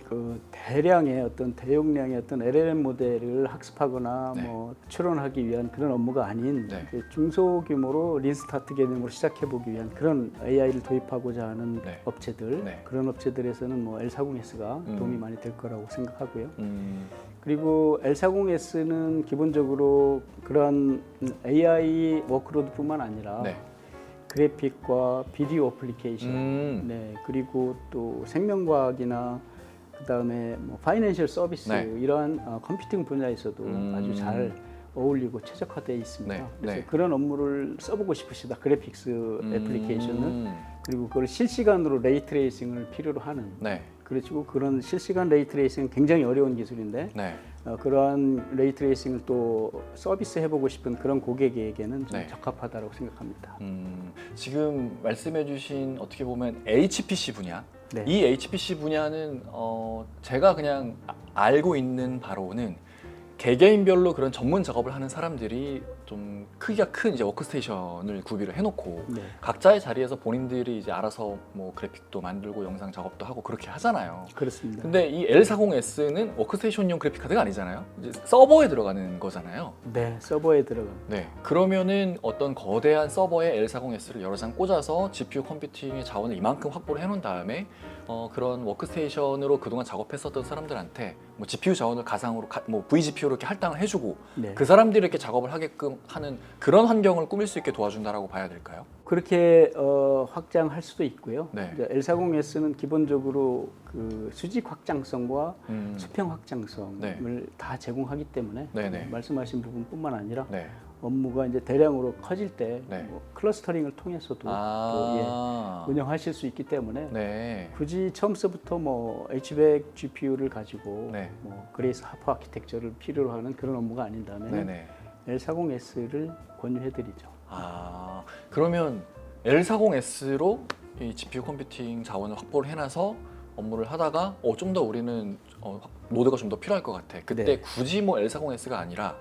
그 대량의 어떤 대용량의 어떤 LLM 모델을 학습하거나 네. 뭐 추론하기 위한 그런 업무가 아닌 네. 이제 중소규모로 린스타트 개념으로 시작해 보기 위한 그런 AI를 도입하고자 하는 네. 업체들 네. 그런 업체들에서는 뭐 L40S가 도움이 많이 될 거라고 생각하고요. 음, 그리고 L40S는 기본적으로 그런 AI 워크로드뿐만 아니라 네. 그래픽과 비디오 어플리케이션, 네, 그리고 또 생명과학이나 그다음에 뭐 파이낸셜 서비스 네. 이러한 컴퓨팅 분야에서도 아주 잘 어울리고 최적화되어 있습니다. 네. 그래서 네. 그런 업무를 써보고 싶으시다. 그래픽스 애플리케이션은 그리고 그걸 실시간으로 레이트레이싱을 필요로 하는 네. 그리고 그런 실시간 레이트레이싱은 굉장히 어려운 기술인데 네. 그러한 레이트레이싱을 또 서비스 해보고 싶은 그런 고객에게는 좀 네. 적합하다고 생각합니다. 지금 말씀해주신 어떻게 보면 HPC 분야, 네. 이 HPC 분야는 제가 그냥 알고 있는 바로는 개개인별로 그런 전문 작업을 하는 사람들이 좀 크기가 큰 이제 워크스테이션을 구비를 해놓고 네. 각자의 자리에서 본인들이 이제 알아서 뭐 그래픽도 만들고 영상 작업도 하고 그렇게 하잖아요. 그렇습니다. 근데 이 L40S는 워크스테이션용 그래픽 카드가 아니잖아요. 이제 서버에 들어가는 거잖아요. 네, 서버에 들어갑니다. 네. 그러면은 어떤 거대한 서버에 L40S를 여러 장 꽂아서 GPU 컴퓨팅의 자원을 이만큼 확보를 해놓은 다음에 그런 워크스테이션으로 그동안 작업했었던 사람들한테 뭐 GPU 자원을 가상으로 뭐 vGPU로 이렇게 할당을 해주고 네. 그 사람들이 이렇게 작업을 하게끔 하는 그런 환경을 꾸밀 수 있게 도와준다라고 봐야 될까요? 그렇게 확장할 수도 있고요. 네. 이제 L40S는 기본적으로 그 수직 확장성과 수평 확장성을 네. 다 제공하기 때문에 네네. 말씀하신 부분뿐만 아니라 네. 업무가 이제 대량으로 커질 때 네. 뭐 클러스터링을 통해서도 또 운영하실 수 있기 때문에 네. 굳이 처음서부터 뭐 H100 GPU를 가지고 네. 뭐 그레이스 하프 아키텍처를 필요로 하는 그런 업무가 아닌다면 네네. L40S를 권유해드리죠. 그러면 L40S로 이 GPU 컴퓨팅 자원을 확보를 해놔서 업무를 하다가 좀 더 우리는 노드가 좀 더 필요할 것 같아. 그때 네. 굳이 뭐 L40S가 아니라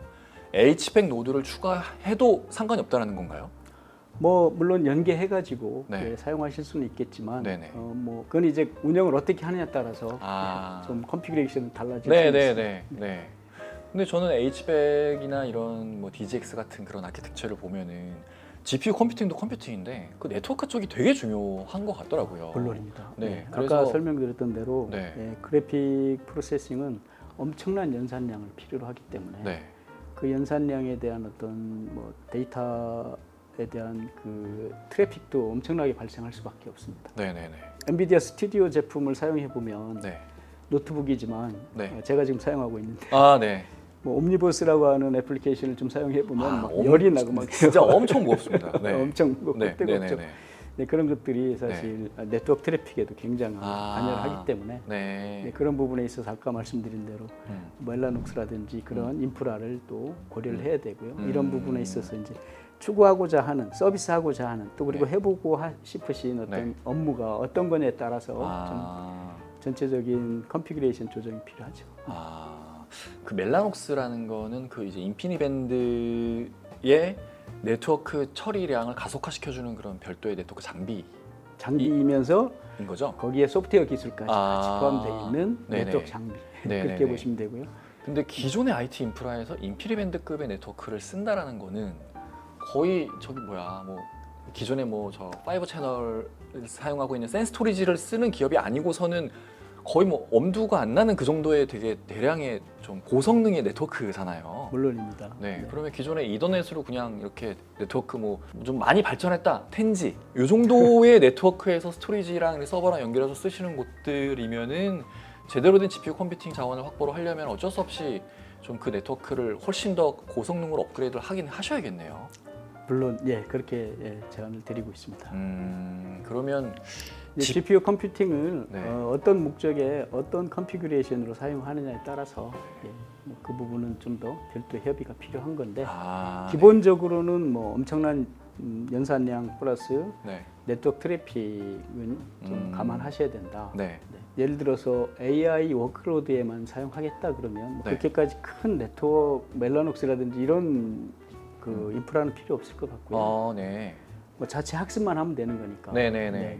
H100 노드를 추가해도 상관이 없다는 건가요? 뭐 물론 연계해가지고 네. 사용하실 수는 있겠지만 네네. 뭐 그건 이제 운영을 어떻게 하느냐에 따라서 좀 컨피그레이션이 달라질 수 있습니다. 네. 근데 저는 H100이나 이런 뭐 DGX 같은 그런 아키텍처를 보면은 GPU 컴퓨팅도 컴퓨팅인데 그 네트워크 쪽이 되게 중요한 것 같더라고요. 물론입니다. 네, 아까 그래서 설명드렸던 대로 네. 그래픽 프로세싱은 엄청난 연산량을 필요로 하기 때문에 네, 그 연산량에 대한 어떤 뭐 데이터에 대한 그 트래픽도 엄청나게 발생할 수밖에 없습니다. 네, 네, 네, 엔비디아 스튜디오 제품을 사용해 보면 네. 노트북이지만 네. 제가 지금 사용하고 있는데 아, 네. 뭐 옴니버스라고 하는 애플리케이션을 좀 사용해 보면 막 엄- 열이 나고 막 진짜 엄청 무겁습니다. 네. 엄청 무겁고 네, 네, 뜨겁죠. 네, 네. 네, 그런 것들이 사실 네트워크 트래픽에도 굉장한 관여를 하기 때문에 네. 네, 그런 부분에 있어서 아까 말씀드린 대로 음. 멜라녹스라든지 그런 인프라를 또 고려를 해야 되고요. 음. 이런 부분에 있어서 이제 추구하고자 하는 서비스하고자 하는 또 그리고 네. 해보고 싶으신 어떤 네. 업무가 어떤 거냐에 따라서 좀 아, 전체적인 컨피그레이션 조정이 필요하죠. 그 멜라녹스라는 거는 그 이제 인피니 밴드의 네트워크 처리량을 가속화시켜주는 그런 별도의 네트워크 장비인 장비이면서 거죠? 거기에 소프트웨어 기술까지 같이 포함되어 있는 네네. 네트워크 장비 네네네. 그렇게 보시면 되고요. 근데 기존의 IT 인프라에서 인피니 밴드급의 네트워크를 쓴다라는 거는 거의 저기 뭐야 뭐 기존에 뭐 저 5 채널을 사용하고 있는 센스토리지를 쓰는 기업이 아니고서는 거의 뭐 엄두가 안 나는 그 정도의 되게 대량의 좀 고성능의 네트워크잖아요. 물론입니다. 네, 그러면 기존의 이더넷으로 그냥 이렇게 네트워크 뭐 좀 많이 발전했다, 텐지 이 정도의 네트워크에서 스토리지랑 서버랑 연결해서 쓰시는 곳들이면은 제대로 된 GPU 컴퓨팅 자원을 확보를 하려면 어쩔 수 없이 좀 그 네트워크를 훨씬 더 고성능으로 업그레이드를 하긴 하셔야겠네요. 물론 예 그렇게 제안을 드리고 있습니다. 그러면 GPU 컴퓨팅을 네. 어떤 목적에 어떤 컨피그레이션으로 사용하느냐에 따라서 뭐그 부분은 좀 더 별도 협의가 필요한 건데 기본적으로는 뭐 엄청난 연산량 플러스 네. 네트워크 트래픽은 좀 감안하셔야 된다. 네. 네. 예를 들어서 AI 워크로드에만 사용하겠다 그러면 뭐 네. 그렇게까지 큰 네트워크 멜라녹스라든지 이런 그 인프라는 필요 없을 것 같고요. 네. 뭐 자체 학습만 하면 되는 거니까. 네네네.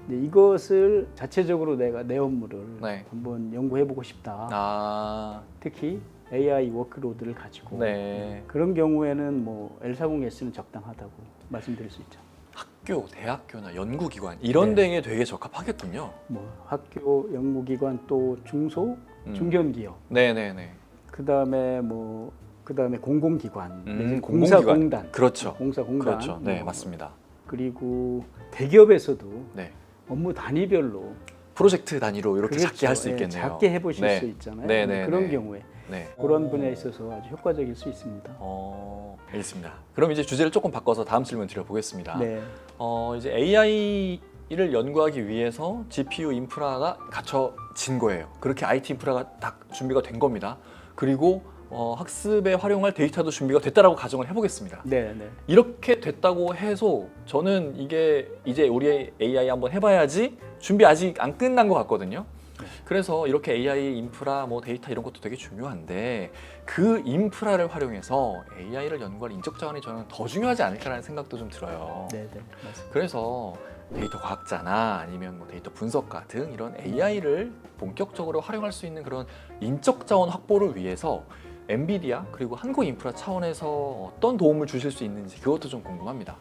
근데 이것을 자체적으로 내가 내 업무를 네. 한번 연구해보고 싶다. 특히 AI 워크로드를 가지고 네. 그런 경우에는 뭐 L40S는 적당하다고 말씀드릴 수 있죠. 학교, 대학교나 연구기관 이런 데에 되게 적합하겠군요. 뭐 학교, 연구기관 또 중소, 중견기업. 네네네. 그다음에 공공기관, 내지는 공공기관. 공사공단. 그렇죠. 공사공단. 그렇죠. 네, 맞습니다. 그리고 대기업에서도 네. 업무 단위별로 프로젝트 단위로 이렇게 그렇죠. 작게 할 수 예, 있겠네요. 작게 해보실 네. 수 있잖아요. 네네네. 그런 경우에 네. 그런 분야에 있어서 아주 효과적일 수 있습니다. 알겠습니다. 그럼 이제 주제를 조금 바꿔서 다음 질문 드려보겠습니다. 네. 이제 AI를 연구하기 위해서 GPU 인프라가 갖춰진 거예요. 그렇게 IT 인프라가 딱 준비가 된 겁니다. 그리고 학습에 활용할 데이터도 준비가 됐다라고 가정을 해보겠습니다. 네, 네. 이렇게 됐다고 해서 저는 이게 이제 우리 AI 한번 해봐야지 준비 아직 안 끝난 것 같거든요. 그래서 이렇게 AI 인프라, 뭐 데이터 이런 것도 되게 중요한데 그 인프라를 활용해서 AI를 연구할 인적 자원이 저는 더 중요하지 않을까라는 생각도 좀 들어요. 네, 네. 맞습니다. 그래서 데이터 과학자나 아니면 뭐 데이터 분석가 등 이런 AI를 본격적으로 활용할 수 있는 그런 인적 자원 확보를 위해서 엔비디아 그리고 한국인프라 차원에서 어떤 도움을 주실 수 있는지 그것도 좀 궁금합니다.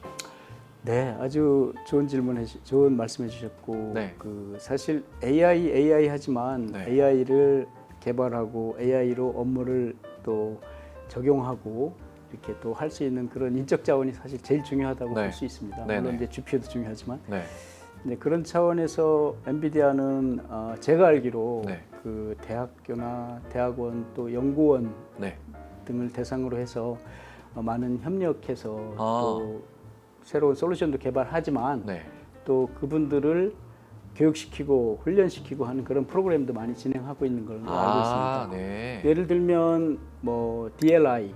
네, 아주 좋은 좋은 말씀해 주셨고, 네. 그 사실 AI 하지만 네. AI를 개발하고 AI로 업무를 또 적용하고 이렇게 또 할 수 있는 그런 인적 자원이 사실 제일 중요하다고 네. 볼 수 있습니다. 네, 물론 네. 이제 GPU도 중요하지만, 네. 네, 그런 차원에서 엔비디아는 제가 알기로 네. 그 대학교나 대학원 또 연구원 네. 등을 대상으로 해서 많은 협력해서 아. 또 새로운 솔루션도 개발하지만 네. 또 그분들을 교육시키고 훈련시키고 하는 그런 프로그램도 많이 진행하고 있는 걸로 알고 있습니다. 네. 예를 들면 뭐 DLI,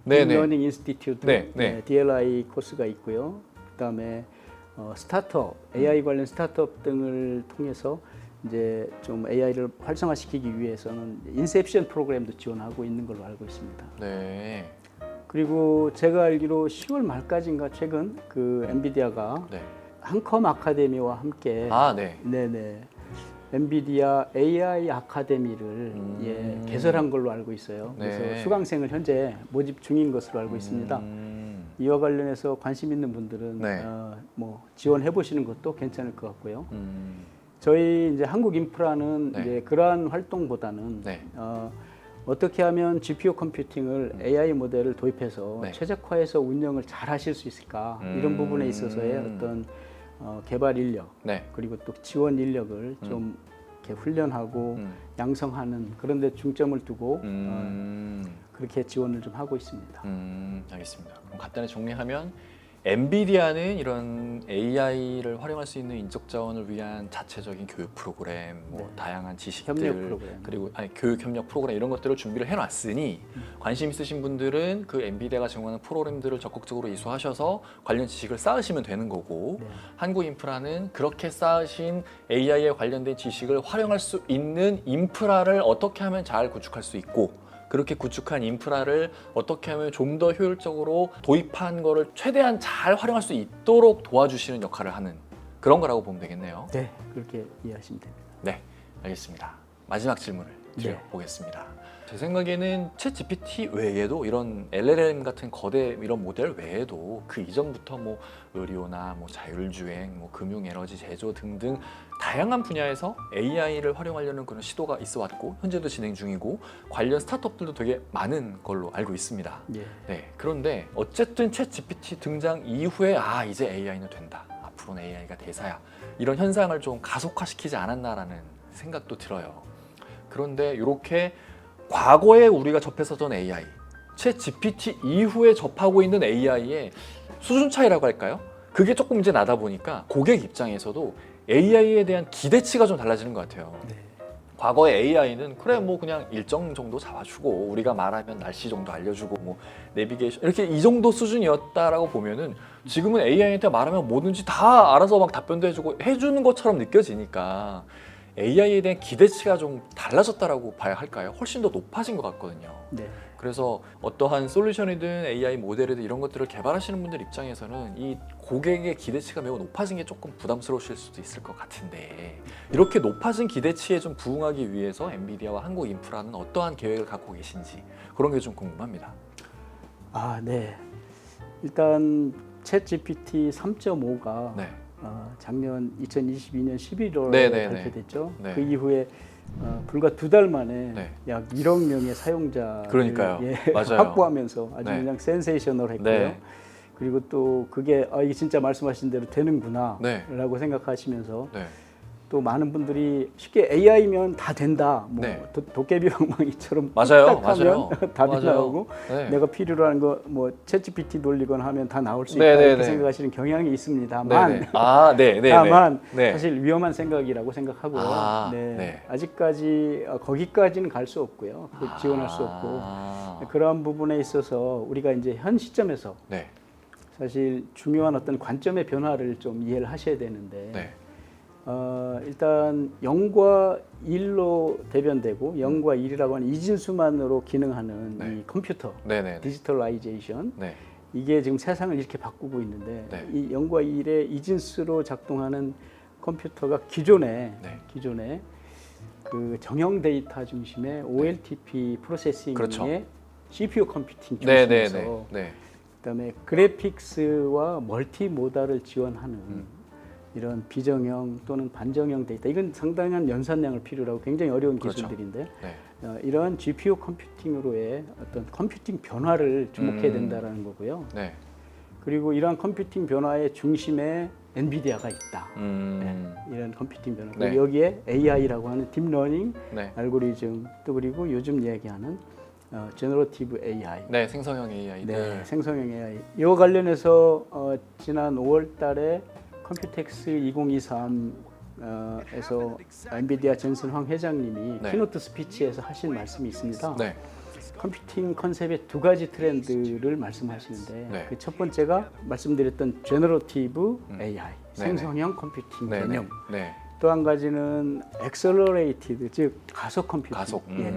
네, Deep 네. Learning Institute, 네, 네. DLI 코스가 있고요. 그다음에 스타트업, AI 관련 스타트업 등을 통해서 이제 좀 AI를 활성화시키기 위해서는 인셉션 프로그램도 지원하고 있는 걸로 알고 있습니다. 네. 그리고 제가 알기로 10월 말까지인가 최근 그 엔비디아가 네. 한컴 아카데미와 함께 네. 네네 엔비디아 AI 아카데미를 개설한 걸로 알고 있어요. 그래서 네. 수강생을 현재 모집 중인 것으로 알고 있습니다. 이와 관련해서 관심 있는 분들은 네. 뭐 지원해 보시는 것도 괜찮을 것 같고요. 저희 이제 한국인프라는 네. 이제 그러한 활동보다는 네. 어떻게 하면 GPU 컴퓨팅을 AI 모델을 도입해서 네. 최적화해서 운영을 잘 하실 수 있을까 이런 부분에 있어서의 어떤 개발 인력 네. 그리고 또 지원 인력을 좀 이렇게 훈련하고 양성하는 그런 데 중점을 두고 그렇게 지원을 좀 하고 있습니다. 알겠습니다. 그럼 간단히 정리하면 엔비디아는 이런 AI를 활용할 수 있는 인적 자원을 위한 자체적인 교육 프로그램, 뭐 네. 다양한 지식들, 협력 프로그램. 그리고 교육 협력 프로그램 이런 것들을 준비를 해놨으니 관심 있으신 분들은 그 엔비디아가 제공하는 프로그램들을 적극적으로 이수하셔서 관련 지식을 쌓으시면 되는 거고, 네. 한국인프라는 그렇게 쌓으신 AI에 관련된 지식을 활용할 수 있는 인프라를 어떻게 하면 잘 구축할 수 있고, 그렇게 구축한 인프라를 어떻게 하면 좀 더 효율적으로 도입한 거를 최대한 잘 활용할 수 있도록 도와주시는 역할을 하는 그런 거라고 보면 되겠네요. 네, 그렇게 이해하시면 됩니다. 네, 알겠습니다. 마지막 질문을 드려보겠습니다. 제 생각에는 챗 GPT 외에도 이런 LLM 같은 거대 이런 모델 외에도 그 이전부터 뭐 의료나 뭐 자율주행, 뭐 금융에너지 제조 등등 다양한 분야에서 AI를 활용하려는 그런 시도가 있어 왔고 현재도 진행 중이고 관련 스타트업들도 되게 많은 걸로 알고 있습니다. 예. 네, 그런데 어쨌든 챗 GPT 등장 이후에 이제 AI는 된다. 앞으로는 AI가 대사야. 이런 현상을 좀 가속화시키지 않았나라는 생각도 들어요. 그런데 이렇게 과거에 우리가 접했었던 AI, 챗 GPT 이후에 접하고 있는 AI의 수준 차이라고 할까요? 그게 조금 이제 나다 보니까 고객 입장에서도 AI에 대한 기대치가 좀 달라지는 것 같아요. 네. 과거의 AI는 그래 뭐 그냥 일정 정도 잡아주고 우리가 말하면 날씨 정도 알려주고 뭐 내비게이션 이렇게 이 정도 수준이었다라고 보면은 지금은 AI한테 말하면 뭐든지 다 알아서 막 답변도 해주고 해주는 것처럼 느껴지니까 AI에 대한 기대치가 좀 달라졌다라고 봐야 할까요? 훨씬 더 높아진 것 같거든요. 네. 그래서 어떠한 솔루션이든 AI 모델이든 이런 것들을 개발하시는 분들 입장에서는 이 고객의 기대치가 매우 높아진 게 조금 부담스러우실 수도 있을 것 같은데 이렇게 높아진 기대치에 좀 부응하기 위해서 엔비디아와 한국인프라는 어떠한 계획을 갖고 계신지 그런 게 좀 궁금합니다. 네. 일단 챗 GPT 3.5가 네. 작년 2022년 11월에 네네네. 발표됐죠. 네. 그 이후에 불과 2달 만에 네. 약 1억 명의 사용자를 그러니까요. 맞아요. 확보하면서 아주 네. 그냥 센세이셔널했고요. 네. 그리고 또 그게 이게 진짜 말씀하신 대로 되는구나 네. 라고 생각하시면서 네. 또 많은 분들이 쉽게 AI면 다 된다. 뭐 네. 도깨비 방망이처럼 맞아요. 딱 맞아요. 하면 답이 맞아요. 나오고 네. 내가 필요로 하는 거 뭐 챗GPT 돌리거나 하면 다 나올 수 있다 네네네. 이렇게 생각하시는 경향이 있습니다만 네네. 네네. 다만 네. 사실 위험한 생각이라고 생각하고요. 네. 아직까지 거기까지는 갈 수 없고요. 지원할 수 없고 그런 부분에 있어서 우리가 이제 현 시점에서 네. 사실 중요한 어떤 관점의 변화를 좀 이해를 하셔야 되는데 네. 일단 0과 1로 대변되고 0과 1이라고 하는 이진수만으로 기능하는 네. 이 컴퓨터 네네. 디지털라이제이션 네. 이게 지금 세상을 이렇게 바꾸고 있는데 네. 이 0과 1의 이진수로 작동하는 컴퓨터가 기존에 그 정형 데이터 중심의 OLTP 프로세싱의 그렇죠. CPU 컴퓨팅 네네네. 중심에서 네. 그다음에 그래픽스와 멀티모달을 지원하는 이런 비정형 또는 반정형 데이터 이건 상당한 연산량을 필요로 하고 굉장히 어려운 그렇죠. 기술들인데 네. 이러한 GPU 컴퓨팅으로의 어떤 컴퓨팅 변화를 주목해야 된다라는 거고요. 네. 그리고 이러한 컴퓨팅 변화의 중심에 엔비디아가 있다. 음. 이런 컴퓨팅 변화. 네. 그리고 여기에 AI라고 하는 딥러닝 네. 알고리즘 또 그리고 요즘 얘기하는 제너러티브 AI. 네, 생성형 AI들. 네, 생성형 AI. 이와 관련해서 지난 5월달에 컴퓨텍스 2023에서 엔비디아 젠슨 황 회장님이 네. 키노트 스피치에서 하신 말씀이 있습니다. 네. 컴퓨팅 컨셉의 두 가지 트렌드를 말씀하시는데 네. 그 첫 번째가 말씀드렸던 제너러티브 AI, 네네. 생성형 컴퓨팅 네. 개념. 네. 또 한 가지는 엑셀러레이티드, 즉 가속 컴퓨팅. 가속. 예.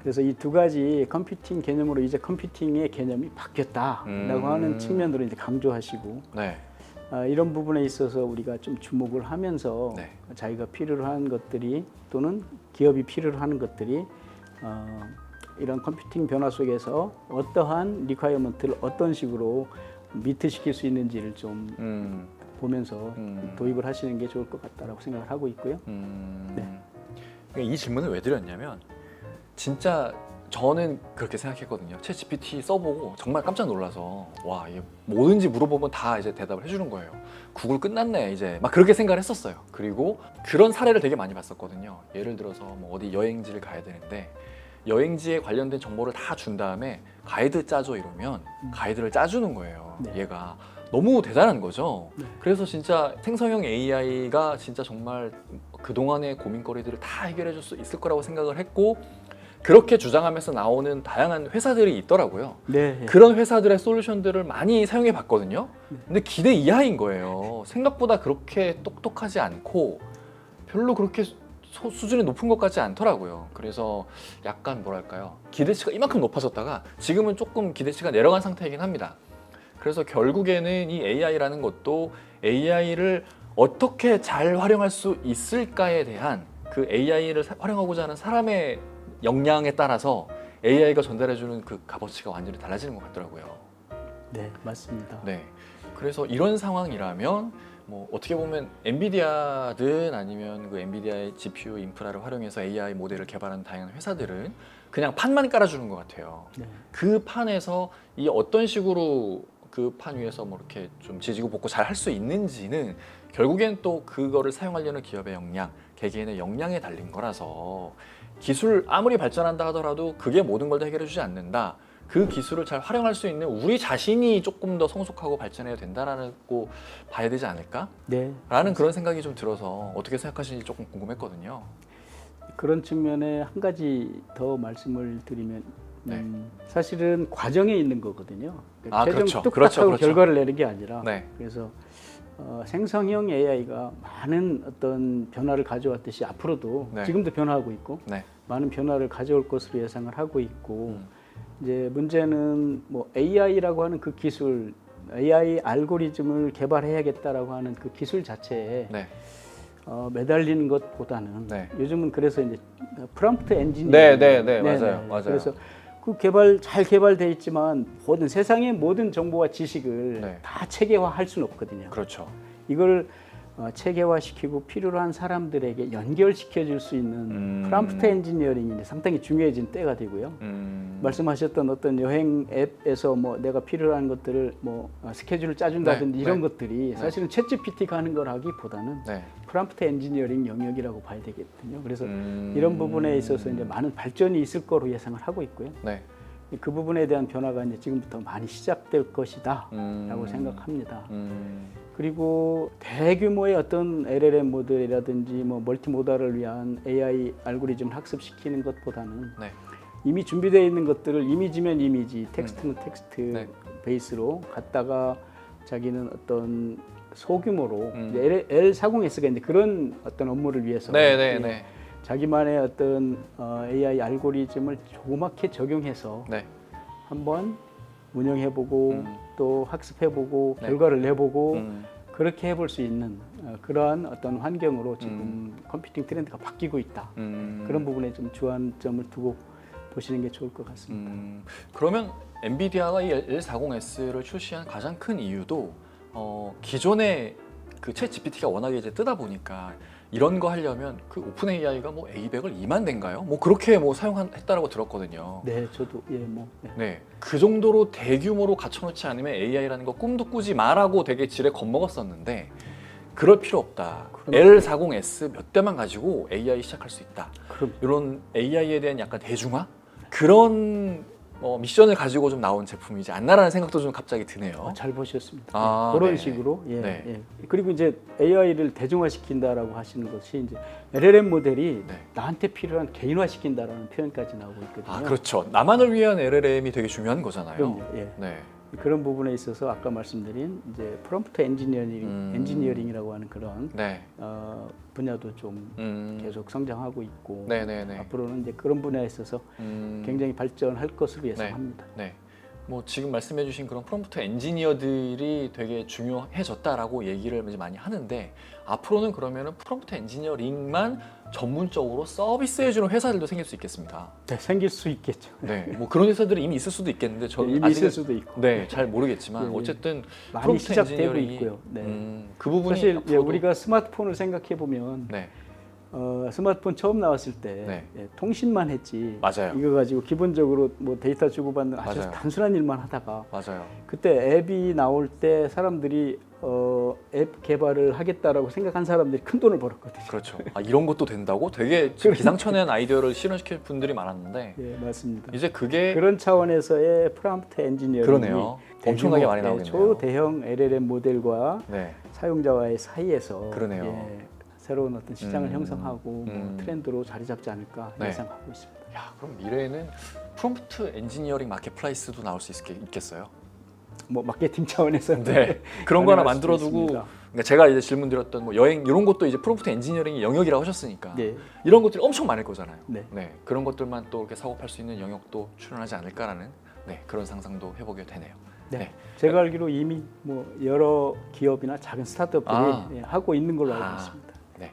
그래서 이 두 가지 컴퓨팅 개념으로 이제 컴퓨팅의 개념이 바뀌었다라고 하는 측면으로 이제 강조하시고 네. 이런 부분에 있어서 우리가 좀 주목을 하면서 네. 자기가 필요로 하는 것들이 또는 기업이 필요로 하는 것들이 이런 컴퓨팅 변화 속에서 어떠한 리퀘어먼트를 어떤 식으로 미트시킬 수 있는지를 좀 보면서 도입을 하시는 게 좋을 것 같다라고 생각을 하고 있고요. 네. 이 질문을 왜 드렸냐면 진짜 저는 그렇게 생각했거든요. 챗 GPT 써보고 정말 깜짝 놀라서 와, 이게 뭐든지 물어보면 다 이제 대답을 해주는 거예요. 구글 끝났네 이제 막 그렇게 생각을 했었어요. 그리고 그런 사례를 되게 많이 봤었거든요. 예를 들어서 뭐 어디 여행지를 가야 되는데 여행지에 관련된 정보를 다 준 다음에 가이드 짜줘 이러면 가이드를 짜주는 거예요. 네. 얘가 너무 대단한 거죠. 네. 그래서 진짜 생성형 AI가 진짜 정말 그동안의 고민거리들을 다 해결해 줄 수 있을 거라고 생각을 했고 그렇게 주장하면서 나오는 다양한 회사들이 있더라고요. 네. 그런 회사들의 솔루션들을 많이 사용해 봤거든요. 근데 기대 이하인 거예요. 생각보다 그렇게 똑똑하지 않고 별로 그렇게 수준이 높은 것 같지 않더라고요. 그래서 약간 뭐랄까요, 기대치가 이만큼 높아졌다가 지금은 조금 기대치가 내려간 상태이긴 합니다. 그래서 결국에는 이 AI라는 것도 AI를 어떻게 잘 활용할 수 있을까에 대한 그 AI를 활용하고자 하는 사람의 역량에 따라서 AI가 전달해주는 그 값어치가 완전히 달라지는 것 같더라고요. 네, 맞습니다. 네. 그래서 이런 상황이라면 뭐 어떻게 보면 엔비디아든 아니면 그 엔비디아의 GPU 인프라를 활용해서 AI 모델을 개발하는 다양한 회사들은 그냥 판만 깔아주는 것 같아요. 네. 그 판에서 이 어떤 식으로 그 판 위에서 뭐 이렇게 좀 지지고 볶고 잘 할 수 있는지는 결국엔 또 그거를 사용하려는 기업의 역량, 개개인의 역량에 달린 거라서 기술 아무리 발전한다 하더라도 그게 모든 걸 다 해결해 주지 않는다. 그 기술을 잘 활용할 수 있는 우리 자신이 조금 더 성숙하고 발전해야 된다라고 봐야 되지 않을까? 네. 라는 그런 생각이 좀 들어서 어떻게 생각하시는지 조금 궁금했거든요. 그런 측면에 한 가지 더 말씀을 드리면 네. 사실은 과정에 있는 거거든요. 아, 최종 그렇죠. 뚝딱하고 그렇죠, 그렇죠. 결과를 내는 게 아니라 네. 그래서 생성형 AI가 많은 어떤 변화를 가져왔듯이 앞으로도 네. 지금도 변화하고 있고 네. 많은 변화를 가져올 것으로 예상을 하고 있고 이제 문제는 뭐 AI라고 하는 그 기술, AI 알고리즘을 개발해야겠다라고 하는 그 기술 자체에 네. 매달리는 것보다는 네. 요즘은 그래서 이제 프롬프트 엔지니어링 네, 맞아요. 그래서 그 잘 개발돼 있지만 모든 세상의 모든 정보와 지식을 네. 다 체계화할 수는 없거든요. 그렇죠. 이걸 체계화시키고 필요로 한 사람들에게 연결시켜 줄 수 있는 프롬프트 엔지니어링이 상당히 중요해진 때가 되고요. 말씀하셨던 어떤 여행 앱에서 뭐 내가 필요한 것들을 뭐 스케줄을 짜준다든지 네, 이런 네. 것들이 사실은 챗GPT가 하는 걸 하기보다는 네. 프롬프트 엔지니어링 영역이라고 봐야 되겠거든요. 그래서 이런 부분에 있어서 이제 많은 발전이 있을 거로 예상을 하고 있고요. 네. 그 부분에 대한 변화가 이제 지금부터 많이 시작될 것이다라고 생각합니다. 그리고 대규모의 어떤 LLM 모델이라든지 뭐 멀티모달을 위한 AI 알고리즘을 학습시키는 것보다는 네. 이미 준비되어 있는 것들을 이미지면 이미지, 텍스트는 텍스트 네. 베이스로 갖다가 자기는 어떤 소규모로 음. L40S가 이제 그런 어떤 업무를 위해서 네. 자기만의 어떤 AI 알고리즘을 조그맣게 적용해서 네. 한번 운영해보고 또 학습해보고 네. 결과를 내보고 그렇게 해볼 수 있는 그러한 어떤 환경으로 지금 컴퓨팅 트렌드가 바뀌고 있다. 그런 부분에 좀 주안점을 두고 보시는 게 좋을 것 같습니다. 그러면 엔비디아가 이 L40S를 출시한 가장 큰 이유도 기존의 그 챗 GPT가 워낙에 이제 뜨다 보니까 이런 거 하려면 그 오픈 AI가 뭐 A100을 2만 대인가요? 뭐 그렇게 뭐 사용했다라고 들었거든요. 네, 저도 네. 네, 그 정도로 대규모로 갖춰놓지 않으면 AI라는 거 꿈도 꾸지 마라고 되게 지레 겁먹었었는데 그럴 필요 없다. L40S 몇 대만 가지고 AI 시작할 수 있다. 그럼 이런 AI에 대한 약간 대중화 그런 미션을 가지고 좀 나온 제품이지 않나라는 생각도 좀 갑자기 드네요. 잘 보셨습니다. 아, 그런 네. 식으로 네. 예. 그리고 이제 AI를 대중화시킨다라고 하시는 것이 이제 LLM 모델이 네. 나한테 필요한 개인화시킨다라는 표현까지 나오고 있거든요. 아, 그렇죠. 나만을 위한 LLM이 되게 중요한 거잖아요. 그럼요. 예. 네. 그런 부분에 있어서 아까 말씀드린 이제 프롬프트 엔지니어링이라고 하는 그런 네. 분야도 좀 계속 성장하고 있고 네네네. 앞으로는 이제 그런 분야에 있어서 굉장히 발전할 것으로 예상합니다. 네. 뭐 지금 말씀해주신 그런 프롬프트 엔지니어들이 되게 중요해졌다라고 얘기를 이제 많이 하는데 앞으로는 그러면은 프롬프트 엔지니어링만 전문적으로 서비스해주는 회사들도 생길 수 있겠습니다. 네, 생길 수 있겠죠. 네, 뭐 그런 회사들이 이미 있을 수도 있겠는데 저는 이미 있을 수도 있고. 네, 잘 모르겠지만 예, 예. 어쨌든 많이 프롬프트 시작되고 엔지니어링이 있고요. 네. 그 부분이 사실 예, 앞으로도- 우리가 스마트폰을 생각해 보면 네, 스마트폰 처음 나왔을 때 네. 예, 통신만 했지. 맞아요. 이거 가지고 기본적으로 뭐 데이터 주고받는 아주 맞아요. 단순한 일만 하다가 맞아요. 그때 앱이 나올 때 사람들이 앱 개발을 하겠다라고 생각한 사람들이 큰 돈을 벌었거든요. 그렇죠. 아, 이런 것도 된다고? 되게 기상천외한 아이디어를 실현시킬 분들이 많았는데 예, 맞습니다. 이제 그게 그런 차원에서의 프롬프트 엔지니어링이 그러네요. 엄청나게 많이 나오겠네요. 초대형 LLM 모델과 네, 사용자와의 사이에서 그러네요. 예, 새로운 어떤 시장을 형성하고 음. 트렌드로 자리 잡지 않을까 네. 예상하고 있습니다. 야, 그럼 미래에는 프롬프트 엔지니어링 마켓플레이스도 나올 수 있겠어요? 뭐 마케팅 차원에서 네, 그런 거 하나 가능할 수도 만들어두고 있습니다. 그러니까 제가 이제 질문 드렸던 뭐 여행 이런 것도 이제 프롬프트 엔지니어링의 영역이라고 하셨으니까 네. 이런 것들이 엄청 많을 거잖아요. 네. 그런 것들만 또 이렇게 사고 팔 수 있는 영역도 출연하지 않을까라는 그런 상상도 해보게 되네요. 네. 제가 알기로 이미 뭐 여러 기업이나 작은 스타트업들이 예, 하고 있는 걸로 알고 있습니다. 네,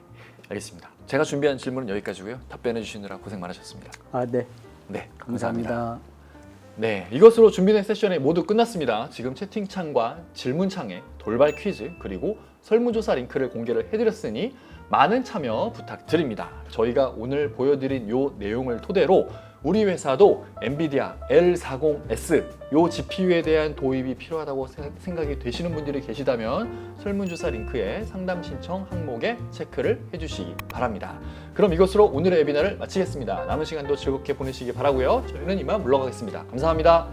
알겠습니다. 제가 준비한 질문은 여기까지고요. 답변해 주시느라 고생 많으셨습니다. 아, 네. 네, 감사합니다. 네, 이것으로 준비된 세션이 모두 끝났습니다. 지금 채팅창과 질문창에 돌발 퀴즈 그리고 설문조사 링크를 공개를 해드렸으니 많은 참여 부탁드립니다. 저희가 오늘 보여드린 요 내용을 토대로 우리 회사도 엔비디아 L40S 요 GPU에 대한 도입이 필요하다고 생각이 되시는 분들이 계시다면 설문조사 링크에 상담 신청 항목에 체크를 해주시기 바랍니다. 그럼 이것으로 오늘의 웨비나를 마치겠습니다. 남은 시간도 즐겁게 보내시기 바라고요. 저희는 이만 물러가겠습니다. 감사합니다.